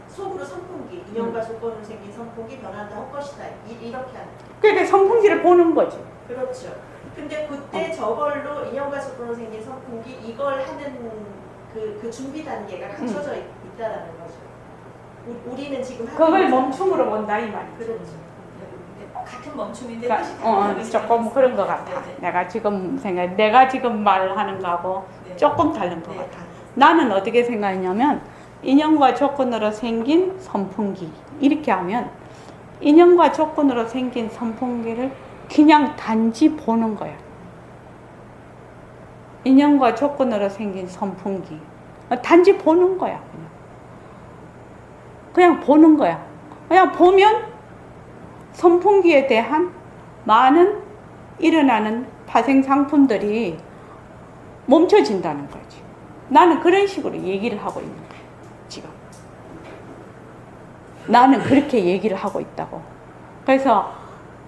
속으로 선풍기, 인연과 조건으로 생긴 선풍기 변한다 할 것이다. 이렇게 하는. 그러니까 선풍기를 보는 거지. 그렇죠. 근데 그때 저걸로 인연과 조건으로 생긴 선풍기 이걸 하는 그 준비 단계가 갖춰져 있다라는 거죠. 우리는 지금 그걸 멈춤으로 본다 이 말이지. 그렇죠. 같은 멈춤인데 그러니까, 뜻이 조금 그런 것 같아. 내가 지금 말하는 거하고 조금 다른 것 같아. 나는 어떻게 생각했냐면 인연과 조건으로 생긴 선풍기 이렇게 하면 인연과 조건으로 생긴 선풍기를 그냥 단지 보는 거야. 인연과 조건으로 생긴 선풍기 단지 보는 거야. 그냥 보는 거야. 그냥 보면 선풍기에 대한 많은 일어나는 파생 상품들이 멈춰진다는 거지. 나는 그런 식으로 얘기를 하고 있는 거야, 지금. 나는 그렇게 얘기를 하고 있다고. 그래서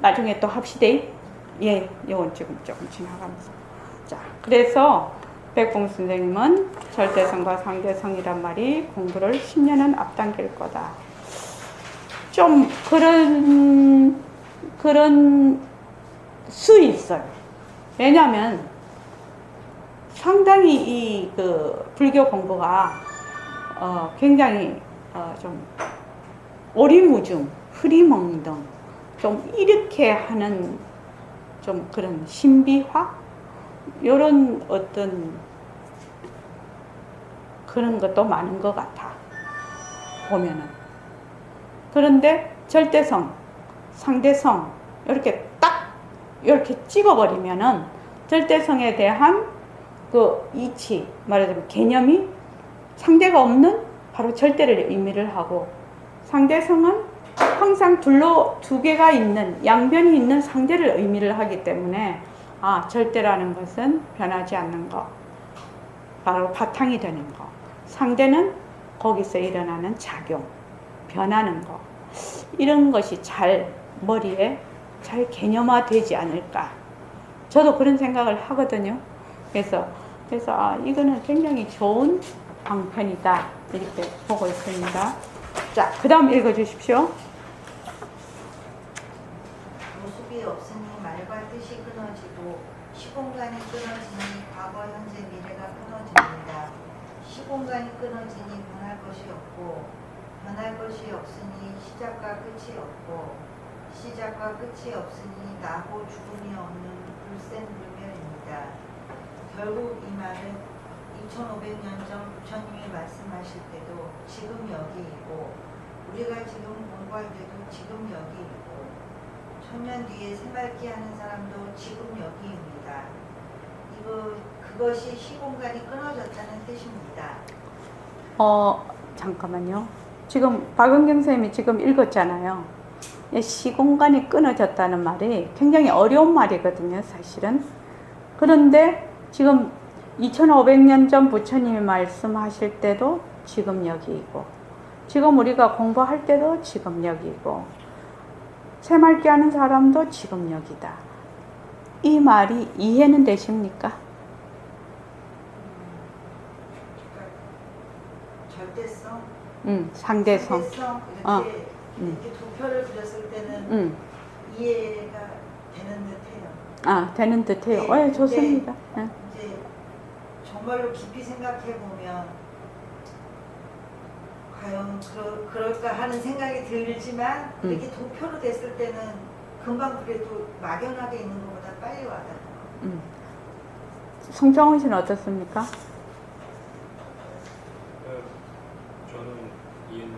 나중에 또 합시다. 예, 이건 지금 조금 지나가면서. 자, 그래서 백봉 선생님은 절대성과 상대성이란 말이 공부를 10년은 앞당길 거다. 좀 그런 수 있어요. 왜냐하면 상당히 이 불교 공부가 굉장히 좀 오리무중, 흐리멍덩 좀 이렇게 하는 좀 그런 신비화 이런 어떤 그런 것도 많은 것 같아 보면은. 그런데 절대성, 상대성 이렇게 찍어버리면은 절대성에 대한 그 이치, 말하자면 개념이 상대가 없는 바로 절대를 의미를 하고, 상대성은 항상 두 개가 있는 양변이 있는 상대를 의미를 하기 때문에 절대라는 것은 변하지 않는 것, 바로 바탕이 되는 것, 상대는 거기서 일어나는 작용, 변하는 것, 이런 것이 잘 머리에 잘 개념화되지 않을까. 저도 그런 생각을 하거든요. 그래서 이거는 굉장히 좋은 방편이다 이렇게 보고 있습니다. 자, 그 다음 읽어주십시오. 모습이 없으니 말과 뜻이 끊어지고 시공간이 끊어지니 과거, 현재, 미래가 끊어집니다. 시공간이 끊어지니 변할 것이 없고 변할 것이 없으니 시작과 끝이 없고 시작과 끝이 없으니 나고 죽음이 없는 불생불멸입니다. 결국 이 말은 2500년 전 부처님이 말씀하실 때도 지금 여기 있고 우리가 지금 공부할 때도 지금 여기 있고 천년 뒤에 새맑게 하는 사람도 지금 여기입니다. 그것이 시공간이 끊어졌다는 뜻입니다. 잠깐만요. 지금 박은경 선생님이 지금 읽었잖아요. 시공간이 끊어졌다는 말이 굉장히 어려운 말이거든요, 사실은. 그런데 지금 2500년 전 부처님이 말씀하실 때도 지금 여기이고, 지금 우리가 공부할 때도 지금 여기이고, 새맑게 하는 사람도 지금 여기다. 이 말이 이해는 되십니까? 상대성. 상대성 어. 이렇게 두 표를 그렸을 때는 이해가 되는 듯해요. 되는 듯해요. 네, 예, 좋습니다. 예. 이제 정말로 깊이 생각해 보면 과연 그럴까 하는 생각이 들지만 이렇게 두 표로 됐을 때는 금방 그래도 막연하게 있는 것보다 빨리 와닿아요. 송정훈 씨는 어떻습니까? 저는 이해는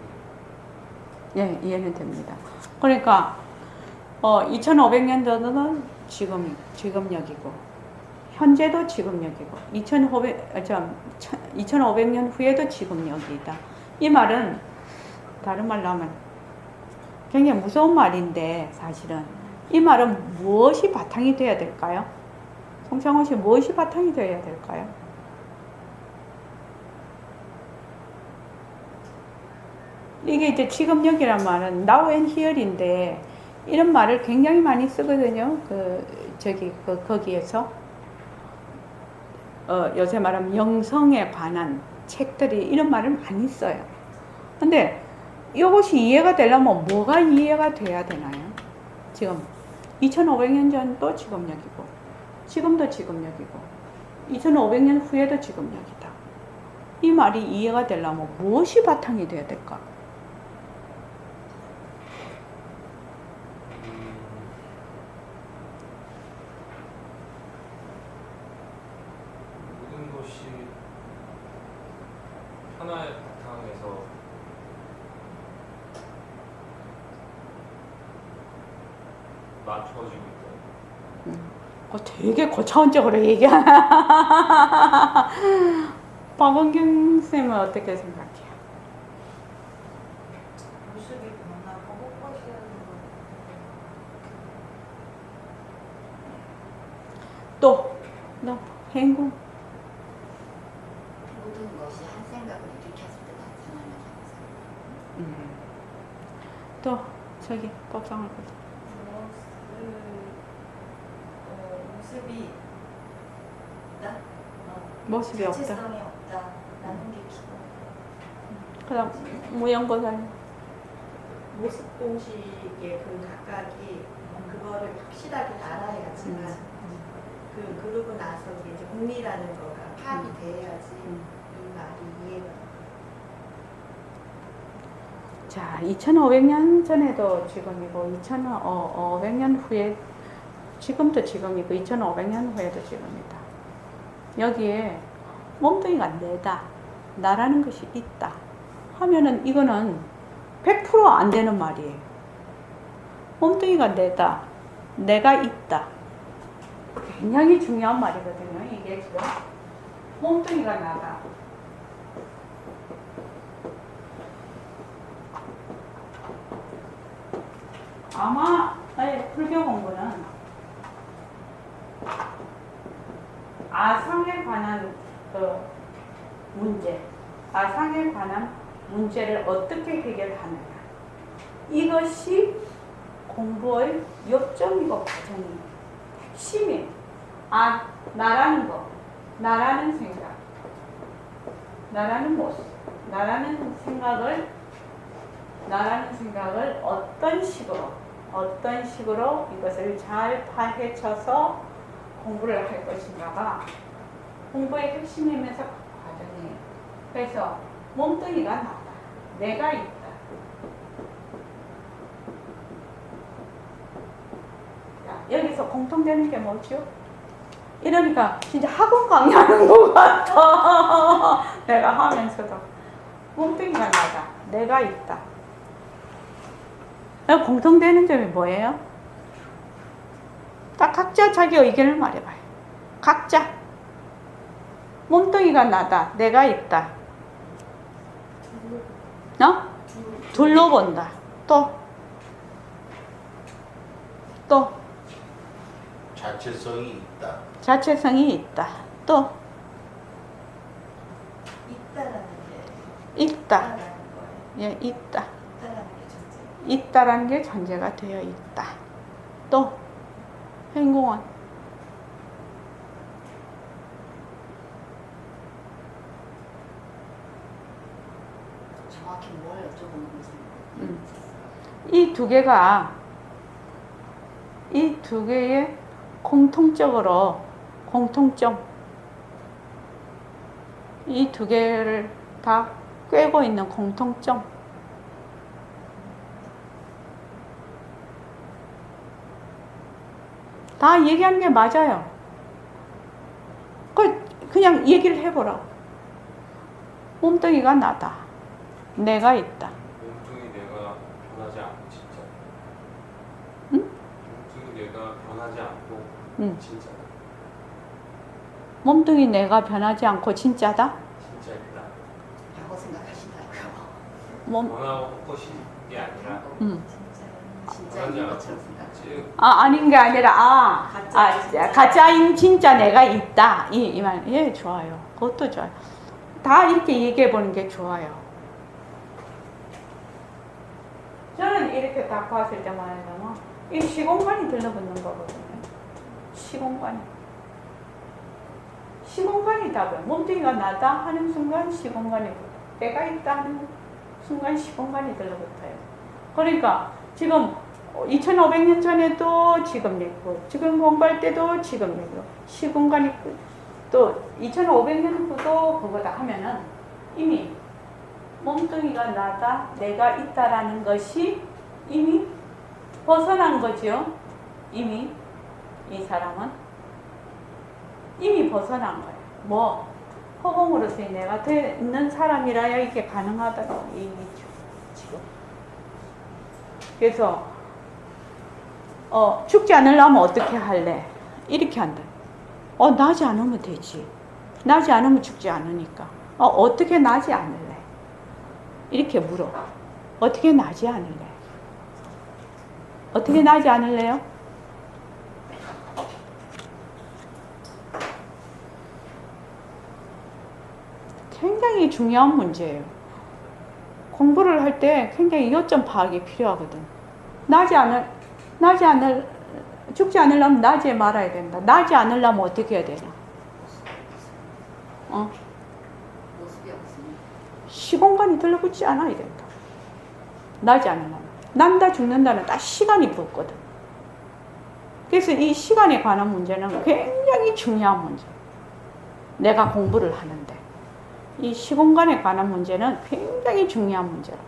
예, 이해는 됩니다. 그러니까 2500년도는 지금역이고 현재도 지금역이고 2500년 후에도 지금역이다. 이 말은 다른 말로 하면 굉장히 무서운 말인데 사실은 이 말은 무엇이 바탕이 되어야 될까요? 송창호 씨 무엇이 바탕이 되어야 될까요? 이게 이제 지금역이란 말은 now and here인데 이런 말을 굉장히 많이 쓰거든요. 거기에서 요새 말하면 영성에 관한 책들이 이런 말을 많이 써요. 근데 이것이 이해가 되려면 뭐가 이해가 돼야 되나요? 지금 2500년 전도 지금역이고 지금도 지금역이고 2500년 후에도 지금역이다. 이 말이 이해가 되려면 무엇이 바탕이 돼야 될까? 모든 것이 하나의 바탕에서 맞춰지고 있고 되게 고차원적으로 얘기하나. 박원경 쌤은 어떻게 생각해요? 모습이 변하고 헛것이라는 또 행공. 모든 것이 한 생각을 일으켰을 때 나타나는 현상. 또 저기 법상을 보자. 모습이 있다? 모습이 없다. 자체성이 없다라는 게 기본. 그다음 무연고사님. 모습 공식의 그 각각이 그거를 확실하게 알아야지만 그러고 나서 이제 공리라는 거가 파악이 돼야지 이 말이 이해가. 자, 2500년 전에도 지금이고 2500년 후에 지금도 지금이고 2500년 후에도 지금이다. 여기에 몸뚱이가 내다, 나라는 것이 있다 하면은 이거는 100% 안 되는 말이에요. 몸뚱이가 내다, 내가 있다. 굉장히 중요한 말이거든요. 이게 지금 몸뚱이가 나다. 아마 불교 공부는 아상에 관한 문제, 아상에 관한 문제를 어떻게 해결하느냐, 이것이 공부의 요점이고 과정이고 핵심이 나라는 것, 나라는 생각, 나라는 모습, 나라는 생각을 어떤 식으로 이것을 잘 파헤쳐서 공부를 할 것인가가 공부의 핵심이면서 과정이에요. 그래서 몸뚱이가 나다, 내가 있다. 자, 여기서 공통되는 게 뭐죠? 이러니까 진짜 학원 강의하는 것 같아. 내가 하면서도 몸뚱이가 나다, 내가 있다. 공통되는 점이 뭐예요? 딱 각자 자기 의견을 말해봐요. 각자 몸뚱이가 나다, 내가 있다. 둘러본다. 또 자체성이 있다. 자체성이 있다. 또 있다라는 게 있다. 있다라는 거예요. 예, 있다. 있다라는 게 존재. 있다라는 게 존재가 되어 있다. 또 행공원. 정확히 이 두 개가 이 두 개의 공통적으로 공통점 이 두 개를 다 꿰고 있는 공통점 다 얘기하는 게 맞아요. 그냥 얘기를 해보라고. 몸뚱이가 나다. 내가 있다. 몸뚱이 내가 변하지 않고 진짜. 응? 몸뚱이 내가 변하지 않고 응. 진짜다. 몸뚱이 내가 변하지 않고 진짜다? 진짜 있다. 라고 생각하신다고요. 몸, 변하고 헛것인 게 아니라 진짜 있는 것처럼 생각해요. 아닌 게 아니라, 가짜인 진짜 내가 있다. 이 말, 예, 좋아요. 그것도 좋아요. 다 이렇게 얘기해 보는 게 좋아요. 저는 이렇게 딱 봤을 때만 해도, 이 시공간이 들러붙는 거거든요. 시공간이. 시공간이 답이에요. 몸뚱이가 나다 하는 순간 시공간이 붙어요. 내가 있다 하는 순간 시공간이 들러붙어요. 그러니까, 지금 2500년 전에도 지금 얘기고 지금 공부할 때도 지금 얘기고 시공간이 또 2500년 후도 그거다 하면은 이미 몸뚱이가 나다 내가 있다라는 것이 이미 벗어난 거죠. 이미 이 사람은 이미 벗어난 거예요. 뭐 허공으로서의 내가 되는 사람이라야 이게 가능하다고 얘기죠. 지금 그래서 죽지 않으려면 어떻게 할래? 이렇게 한다. 나지 않으면 되지. 나지 않으면 죽지 않으니까. 어떻게 나지 않을래? 이렇게 물어. 어떻게 나지 않을래? 어떻게 나지 않을래요? 굉장히 중요한 문제예요. 공부를 할 때 굉장히 요점 파악이 필요하거든. 죽지 않으려면 나지 말아야 된다. 나지 않으려면 어떻게 해야 되나? 모습이 없으니. 시공간이 들러붙지 않아야 된다. 나지 않으려면. 난다 죽는다는 딱 시간이 붙거든. 그래서 이 시간에 관한 문제는 굉장히 중요한 문제. 내가 공부를 하는데. 이 시공간에 관한 문제는 굉장히 중요한 문제라.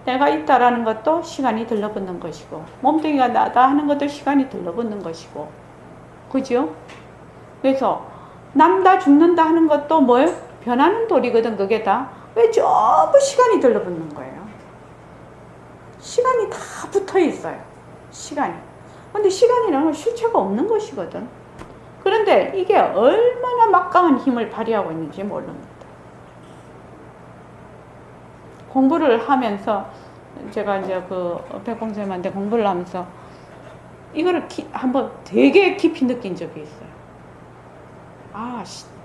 내가 있다라는 것도 시간이 들러붙는 것이고 몸뚱이가 나다 하는 것도 시간이 들러붙는 것이고 그죠? 그래서 난다 죽는다 하는 것도 뭘? 변하는 도리거든. 그게 다 왜 전부 시간이 들러붙는 거예요. 시간이 다 붙어 있어요. 시간이. 근데 시간이라는 건 실체가 없는 것이거든. 그런데 이게 얼마나 막강한 힘을 발휘하고 있는지 모릅니다. 공부를 하면서 제가 이제 그 백봉선생님한테 공부를 하면서 이거를 한번 되게 깊이 느낀 적이 있어요.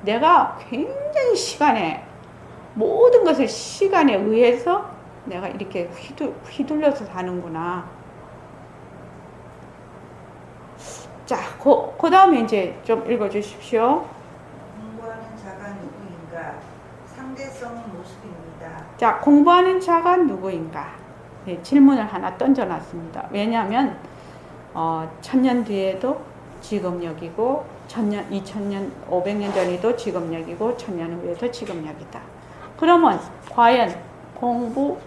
내가 굉장히 시간에 모든 것을 시간에 의해서 내가 이렇게 휘둘려서 사는구나. 자, 그 다음에 이제 좀 읽어주십시오. 공부하는 자가 누구인가? 상대성은 모습입니다. 자, 공부하는 자가 누구인가? 네, 질문을 하나 던져놨습니다. 왜냐하면 1000년 뒤에도 지금 여기고 1000년, 2000년, 500년 전에도 지금 여기고 1000년 후에도 지금 여기다. 그러면 과연 공부는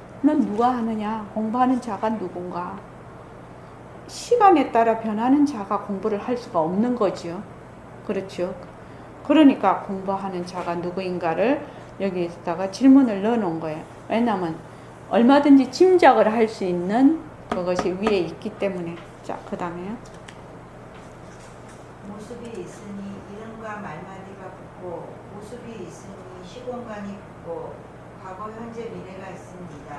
누가 하느냐? 공부하는 자가 누군가? 시간에 따라 변하는 자가 공부를 할 수가 없는 거죠. 그렇죠. 그러니까 공부하는 자가 누구인가를 여기에다가 질문을 넣어 놓은 거예요. 왜냐하면 얼마든지 짐작을 할 수 있는 그것이 위에 있기 때문에. 자, 그 다음에요. 모습이 있으니 이름과 말마디가 붙고 모습이 있으니 시공간이 붙고 과거, 현재, 미래가 있습니다.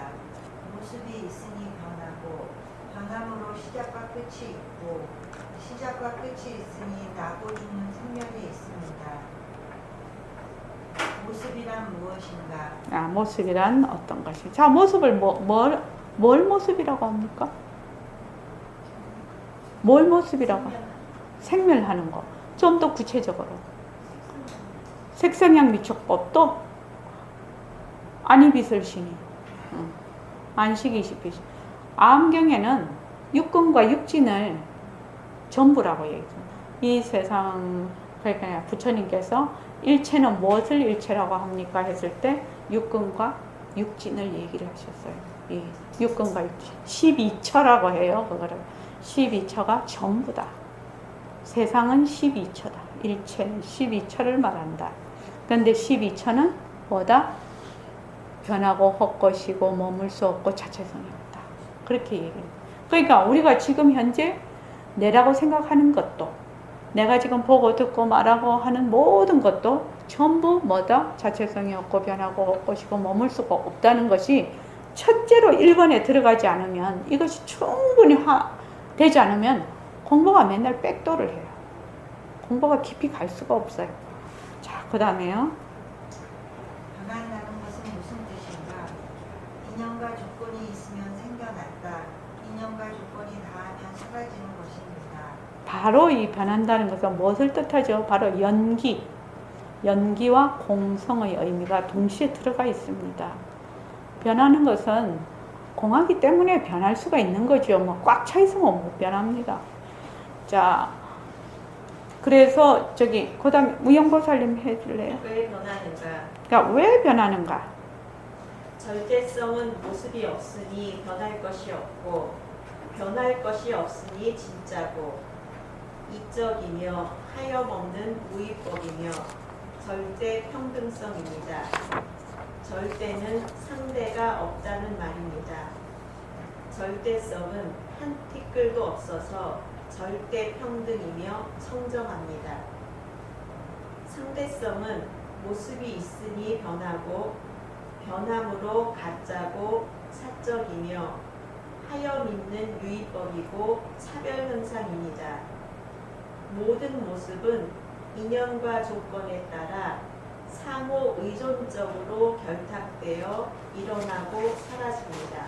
모습이 있으니 변하고 변함으로 시작과 끝이 있고 시작과 끝이 있으니 나고 죽는 생명이 있습니다. 모습이란 무엇인가? 모습이란 어떤 것이? 자, 모습을 뭘 모습이라고 합니까? 뭘 모습이라고? 생멸하는 거. 좀 더 구체적으로. 색성향 미촉법도 아니비설신이 안식이 십이시. 암경에는 육근과 육진을 전부라고 얘기합니다. 이 세상, 그러니까 부처님께서 일체는 무엇을 일체라고 합니까? 했을 때 육근과 육진을 얘기를 하셨어요. 이 육근과 육진. 12처라고 해요. 그거를. 12처가 전부다. 세상은 12처다. 일체는 12처를 말한다. 그런데 12처는 뭐다? 변하고 헛것이고 머물 수 없고 자체성이 없다. 그렇게 얘기해요. 그러니까 우리가 지금 현재 내라고 생각하는 것도, 내가 지금 보고 듣고 말하고 하는 모든 것도 전부 뭐다? 자체성이 없고 변하고 헛것이고 머물 수가 없다는 것이 첫째로 1번에 들어가지 않으면, 이것이 충분히 되지 않으면 공부가 맨날 백도를 해요. 공부가 깊이 갈 수가 없어요. 자, 그 다음에요. 변한다는 것은 무슨 뜻인가? 인연과 조건이 있으면 생겨났다. 인연과 조건이 닿으면 사라지는 것입니다. 바로 이 변한다는 것은 무엇을 뜻하죠? 바로 연기와 공성의 의미가 동시에 들어가 있습니다. 변하는 것은 공하기 때문에 변할 수가 있는 거죠. 뭐 꽉 차 있으면 못 변합니다. 자, 그래서 그 다음에 무용보살님 해줄래요? 왜 변하는가? 그러니까 왜 변하는가? 절대성은 모습이 없으니 변할 것이 없고, 변할 것이 없으니 진짜고, 이적이며 하염없는 무위법이며 절대 평등성입니다. 절대는 상대가 없다는 말입니다. 절대성은 한 티끌도 없어서 절대 평등이며 청정합니다. 상대성은 모습이 있으니 변하고, 변함으로 가짜고 사적이며 하염 있는 유의법이고 차별현상입니다. 모든 모습은 인연과 조건에 따라 상호 의존적으로 결탁되어 일어나고 사라집니다.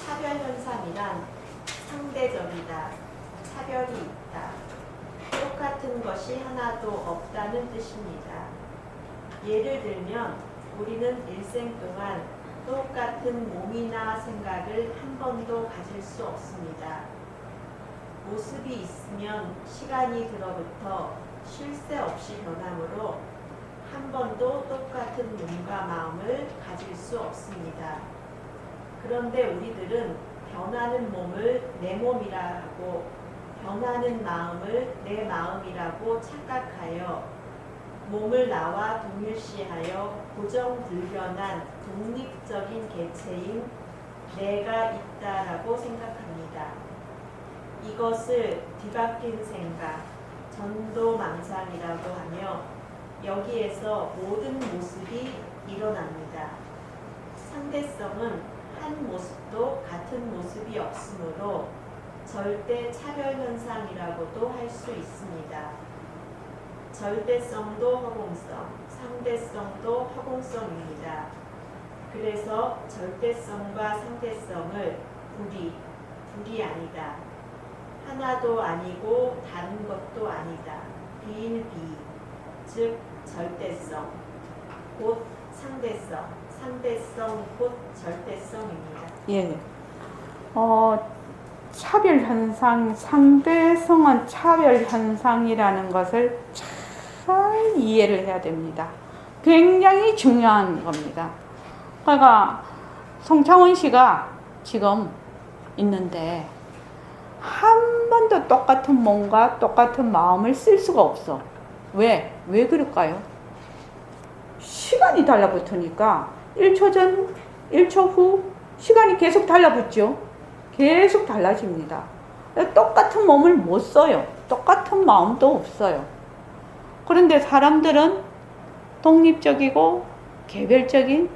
차별현상이란 상대적이다, 차별이 있다, 똑같은 것이 하나도 없다는 뜻입니다. 예를 들면 우리는 일생 동안 똑같은 몸이나 생각을 한 번도 가질 수 없습니다. 모습이 있으면 시간이 들어부터 쉴 새 없이 변하므로 한 번도 똑같은 몸과 마음을 가질 수 없습니다. 그런데 우리들은 변하는 몸을 내 몸이라 하고 변하는 마음을 내 마음이라고 착각하여 몸을 나와 동일시하여 고정불변한 독립적인 개체인 내가 있다라고 생각합니다. 이것을 뒤바뀐 생각, 전도망상이라고 하며 여기에서 모든 모습이 일어납니다. 상대성은 한 모습도 같은 모습이 없으므로 절대 차별현상이라고도 할 수 있습니다. 절대성도 허공성, 상대성도 허공성입니다. 그래서 절대성과 상대성을 불이 아니다. 하나도 아니고 다른 것도 아니다. 비일비, 즉 절대성, 곧 상대성, 상대성 곧 절대성입니다. 예. 차별현상, 상대성은 차별현상이라는 것을 잘 이해를 해야 됩니다. 굉장히 중요한 겁니다. 그러니까 송창훈 씨가 지금 있는데 한 번도 똑같은 몸과 똑같은 마음을 쓸 수가 없어. 왜 그럴까요? 시간이 달라붙으니까 1초 전, 1초 후 시간이 계속 달라붙죠. 계속 달라집니다. 똑같은 몸을 못 써요. 똑같은 마음도 없어요. 그런데 사람들은 독립적이고 개별적인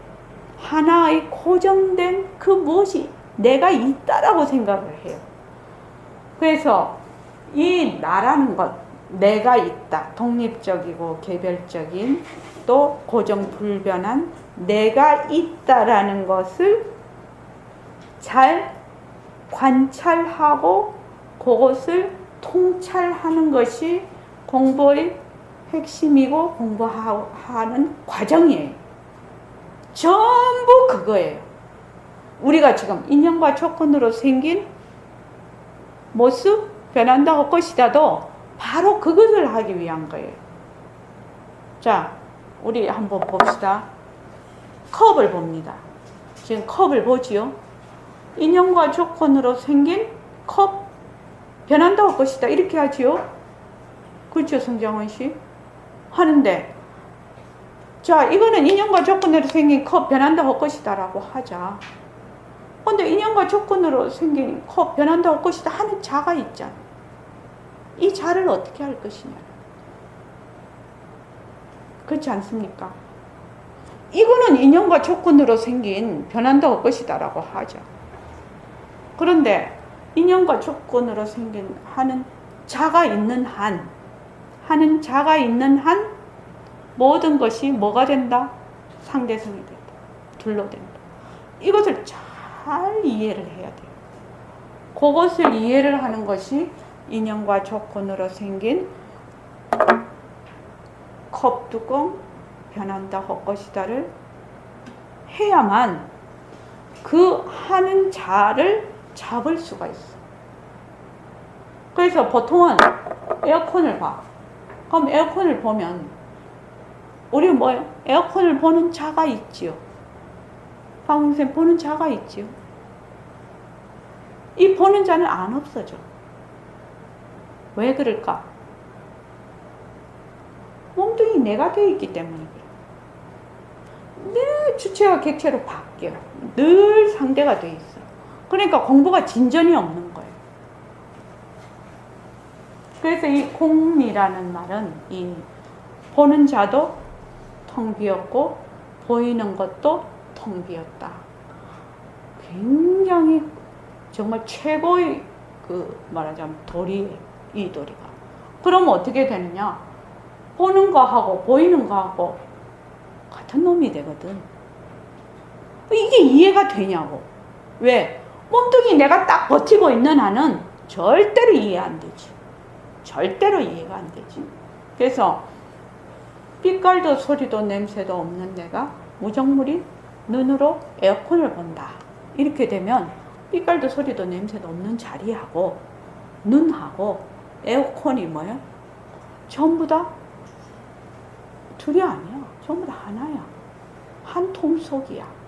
하나의 고정된 그 무엇이 내가 있다라고 생각을 해요. 그래서 이 나라는 것, 내가 있다, 독립적이고 개별적인 또 고정불변한 내가 있다라는 것을 잘 관찰하고 그것을 통찰하는 것이 공부의 핵심이고 공부하는 과정이에요. 전부 그거예요. 우리가 지금 인연과 조건으로 생긴 모습 변한다고 것이다도 바로 그것을 하기 위한 거예요. 자, 우리 한번 봅시다. 컵을 봅니다. 지금 컵을 보지요. 인연과 조건으로 생긴 컵 변한다고 것이다 이렇게 하지요. 그렇죠, 성장원 씨? 하는데 자, 이거는 인연과 조건으로 생긴 컵 변한다고 것이다 라고 하자. 근데 인연과 조건으로 생긴 컵 변한다고 것이다 하는 자가 있잖아. 이 자를 어떻게 할 것이냐. 그렇지 않습니까? 이거는 인연과 조건으로 생긴 변한다고 것이다 라고 하자. 그런데 인연과 조건으로 생긴 하는 자가 있는 한, 하는 자가 있는 한 모든 것이 뭐가 된다? 상대성이 된다. 둘로 된다. 이것을 잘 이해를 해야 돼요. 그것을 이해를 하는 것이 인연과 조건으로 생긴 컵뚜껑 변한다 헛것이다를 해야만 그 하는 자를 잡을 수가 있어. 그래서 보통은 에어컨을 봐. 그럼 에어컨을 보면 우리 뭐예요? 에어컨을 보는 자가 있지요. 방송쌤 보는 자가 있지요. 이 보는 자는 안 없어져. 왜 그럴까? 몸뚱이 내가 되어 있기 때문에 그래. 늘 주체와 객체로 바뀌어. 늘 상대가 되어 있어. 그러니까 공부가 진전이 없는 거예요. 그래서 이 공이라는 말은 이 보는 자도 텅 비었고 보이는 것도 텅 비었다. 굉장히 정말 최고의 말하자면 도리예요. 이 도리가. 그러면 어떻게 되느냐? 보는 거하고 보이는 거하고 같은 놈이 되거든. 이게 이해가 되냐고. 왜? 몸뚱이 내가 딱 버티고 있는 한은 절대로 이해 안 되지. 절대로 이해가 안 되지. 그래서 빛깔도 소리도 냄새도 없는 내가 무정물이 눈으로 에어컨을 본다. 이렇게 되면 빛깔도 소리도 냄새도 없는 자리하고 눈하고 에어컨이 뭐야? 전부 다 둘이 아니야. 전부 다 하나야. 한 통속이야.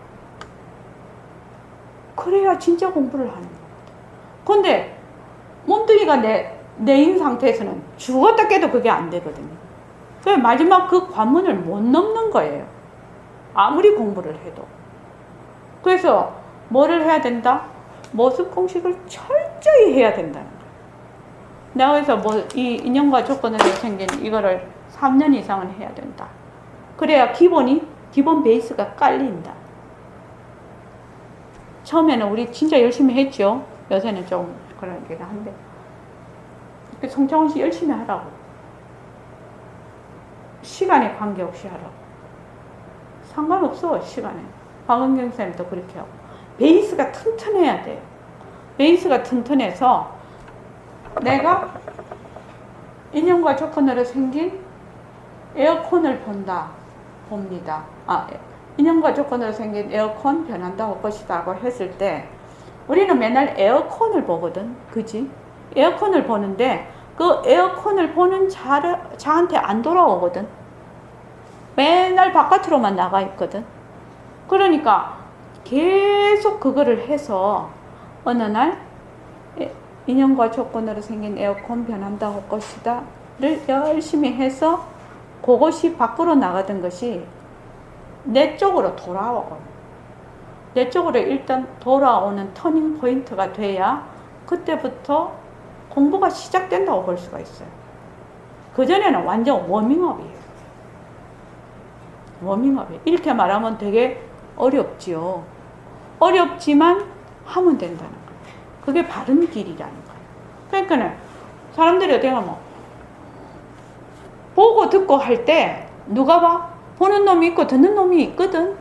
그래야 진짜 공부를 하는 거거든. 근데 몸뚱이가 내인 상태에서는 죽었다 깨도 그게 안 되거든요. 그래서 마지막 그 관문을 못 넘는 거예요. 아무리 공부를 해도. 그래서 뭐를 해야 된다? 모습 공식을 철저히 해야 된다는 거예요. 내가 그래서 이 인연과 조건으로 생긴 이거를 3년 이상은 해야 된다. 그래야 기본 베이스가 깔린다. 처음에는 우리 진짜 열심히 했죠. 요새는 좀 그런 게 한데. 성창훈 씨 열심히 하라고. 시간에 관계없이 하라고. 상관없어, 시간에. 박은경 쌤도 그렇게 하고. 베이스가 튼튼해야 돼요. 베이스가 튼튼해서 내가 인연과 조건으로 생긴 에어컨을 봅니다. 인연과 조건으로 생긴 에어컨 변한다고 것이다고 했을 때 우리는 맨날 에어컨을 보거든. 그지? 에어컨을 보는데 그 에어컨을 보는 자한테 안 돌아오거든. 맨날 바깥으로만 나가 있거든. 그러니까 계속 그거를 해서 어느 날 인연과 조건으로 생긴 에어컨 변한다고 것이다 를 열심히 해서 그것이 밖으로 나가던 것이 내 쪽으로 돌아오고 내 쪽으로 일단 돌아오는 터닝 포인트가 돼야 그때부터 공부가 시작된다고 볼 수가 있어요. 그전에는 완전 워밍업이에요. 워밍업이에요. 이렇게 말하면 되게 어렵지요. 어렵지만 하면 된다는 거예요. 그게 바른 길이라는 거예요. 그러니까 사람들이 어떻게 하면 보고 듣고 할 때 누가 봐? 보는 놈이 있고 듣는 놈이 있거든.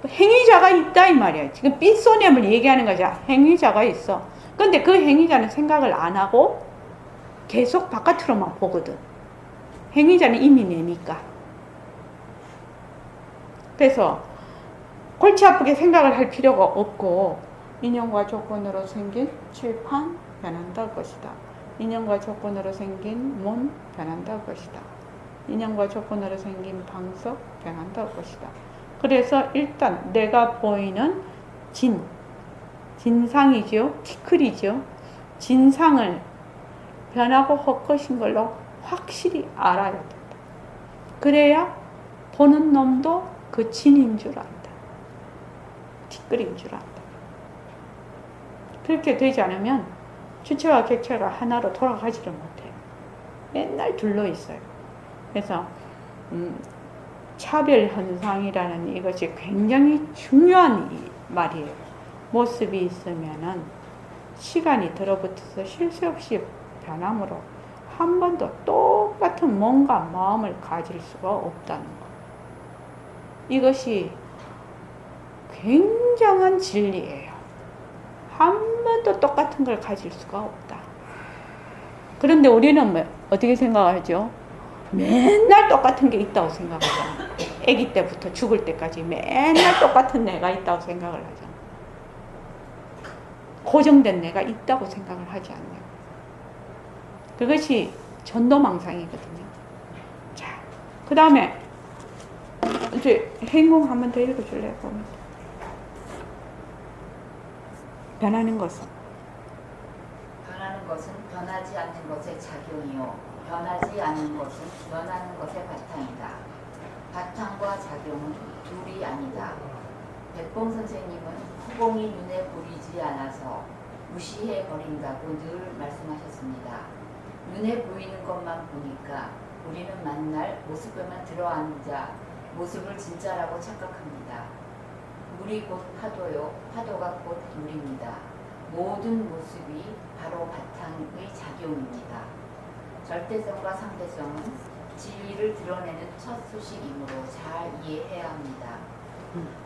행위자가 있다 이 말이야. 지금 삐소냄을 얘기하는 거죠. 행위자가 있어. 근데 그 행위자는 생각을 안 하고 계속 바깥으로만 보거든. 행위자는 이미 내니까. 그래서 골치 아프게 생각을 할 필요가 없고 인연과 조건으로 생긴 칠판 변한다 것이다. 인연과 조건으로 생긴 문 변한다 것이다. 인연과 조건으로 생긴 방석 변한다 것이다. 그래서 일단 내가 보이는 진상이죠. 티클이죠. 진상을 변하고 헛것인 걸로 확실히 알아야 된다. 그래야 보는 놈도 그 진인 줄 안다. 티끌인 줄 안다. 그렇게 되지 않으면 주체와 객체가 하나로 돌아가지를 못해요. 맨날 둘러 있어요. 그래서 차별 현상이라는 이것이 굉장히 중요한 말이에요. 모습이 있으면은 시간이 들어붙어서 쉴 새 없이 변함으로 한 번도 똑같은 몸과 마음을 가질 수가 없다는 것. 이것이 굉장한 진리예요. 한 번도 똑같은 걸 가질 수가 없다. 그런데 우리는 어떻게 생각하죠? 맨날 똑같은 게 있다고 생각하잖아. 아기 때부터 죽을 때까지 맨날 똑같은 내가 있다고 생각을 하잖아. 고정된 내가 있다고 생각을 하지 않냐. 그것이 전도망상이거든요. 자, 그 다음에 이제 행공 한번 더 읽어줄래요? 변하는 것은 변하지 않는 것의 작용이요 변하지 않는 것은 변하는 것의 바탕이다. 바탕과 작용은 둘이 아니다. 백봉 선생님은 후공이 눈에 보이지 않아서 무시해 버린다고 늘 말씀하셨습니다. 눈에 보이는 것만 보니까 우리는 만날 모습에만 들어앉아 모습을 진짜라고 착각합니다. 물이 곧 파도요, 파도가 곧 물입니다. 모든 모습이 바로 바탕의 작용입니다. 절대성과 상대성은 진리를 드러내는 첫 소식이므로 잘 이해해야 합니다.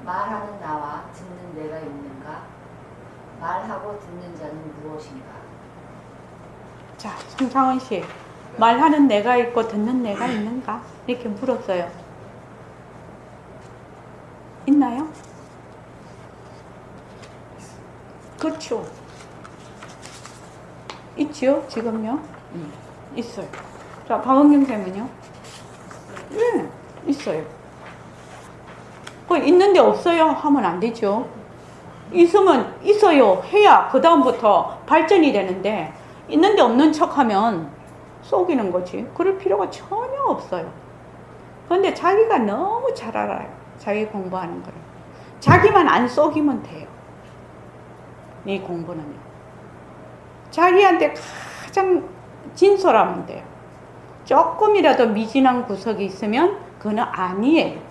말하는 나와 듣는 내가 있는가? 말하고 듣는 자는 무엇인가? 자, 송창원 씨, 말하는 내가 있고 듣는 내가 있는가? 이렇게 물었어요. 있나요? 그렇죠. 있지요, 지금요? 있어요. 자, 박은경 쌤은요? 네, 있어요. 있는데 없어요 하면 안 되죠. 있으면 있어요 해야 그 다음부터 발전이 되는데 있는데 없는 척하면 속이는 거지. 그럴 필요가 전혀 없어요. 그런데 자기가 너무 잘 알아요. 자기 공부하는 거를. 자기만 안 속이면 돼요. 이 공부는요. 자기한테 가장 진솔하면 돼요. 조금이라도 미진한 구석이 있으면 그거는 아니에요.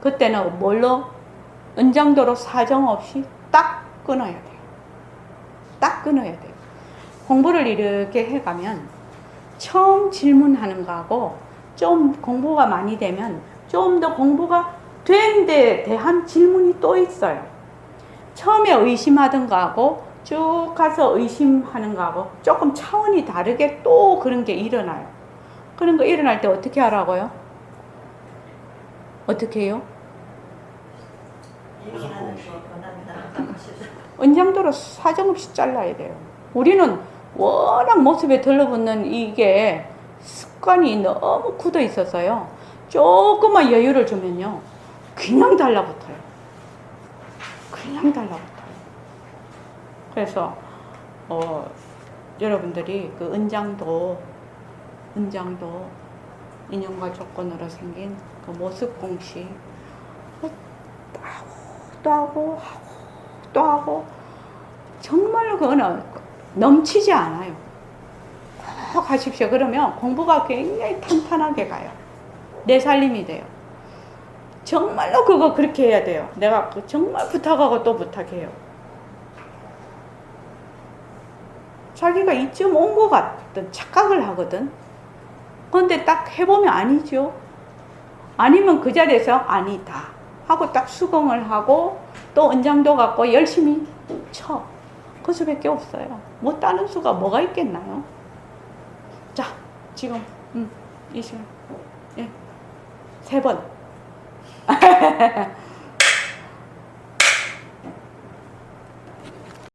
그때는 뭘로? 은장도로 사정없이 딱 끊어야 돼요. 딱 끊어야 돼요. 공부를 이렇게 해가면 처음 질문하는 거하고 좀 공부가 많이 되면 좀 더 공부가 된 데 대한 질문이 또 있어요. 처음에 의심하던 거하고 쭉 가서 의심하는 거하고 조금 차원이 다르게 또 그런 게 일어나요. 그런 거 일어날 때 어떻게 하라고요? 어떻게 해요? 은장도로 사정없이 잘라야 돼요. 우리는 워낙 모습에 들러붙는 이게 습관이 너무 굳어 있어서요. 조금만 여유를 주면요. 그냥 달라붙어요. 그냥 달라붙어요. 그래서 여러분들이 그 은장도 인연과 조건으로 생긴 그 모습 공식 또 하고 정말로 그거는 넘치지 않아요. 꼭 하십시오. 그러면 공부가 굉장히 탄탄하게 가요. 내 살림이 돼요. 정말로 그거 그렇게 해야 돼요. 내가 정말 부탁하고 또 부탁해요. 자기가 이쯤 온 것 같은 착각을 하거든. 그런데 딱 해보면 아니죠. 아니면 그 자리에서 아니다 하고 딱 수긍을 하고 또 은장도 갖고 열심히 쳐. 그 수밖에 없어요. 뭐 다른 수가 뭐가 있겠나요? 자, 지금 이 시간 3번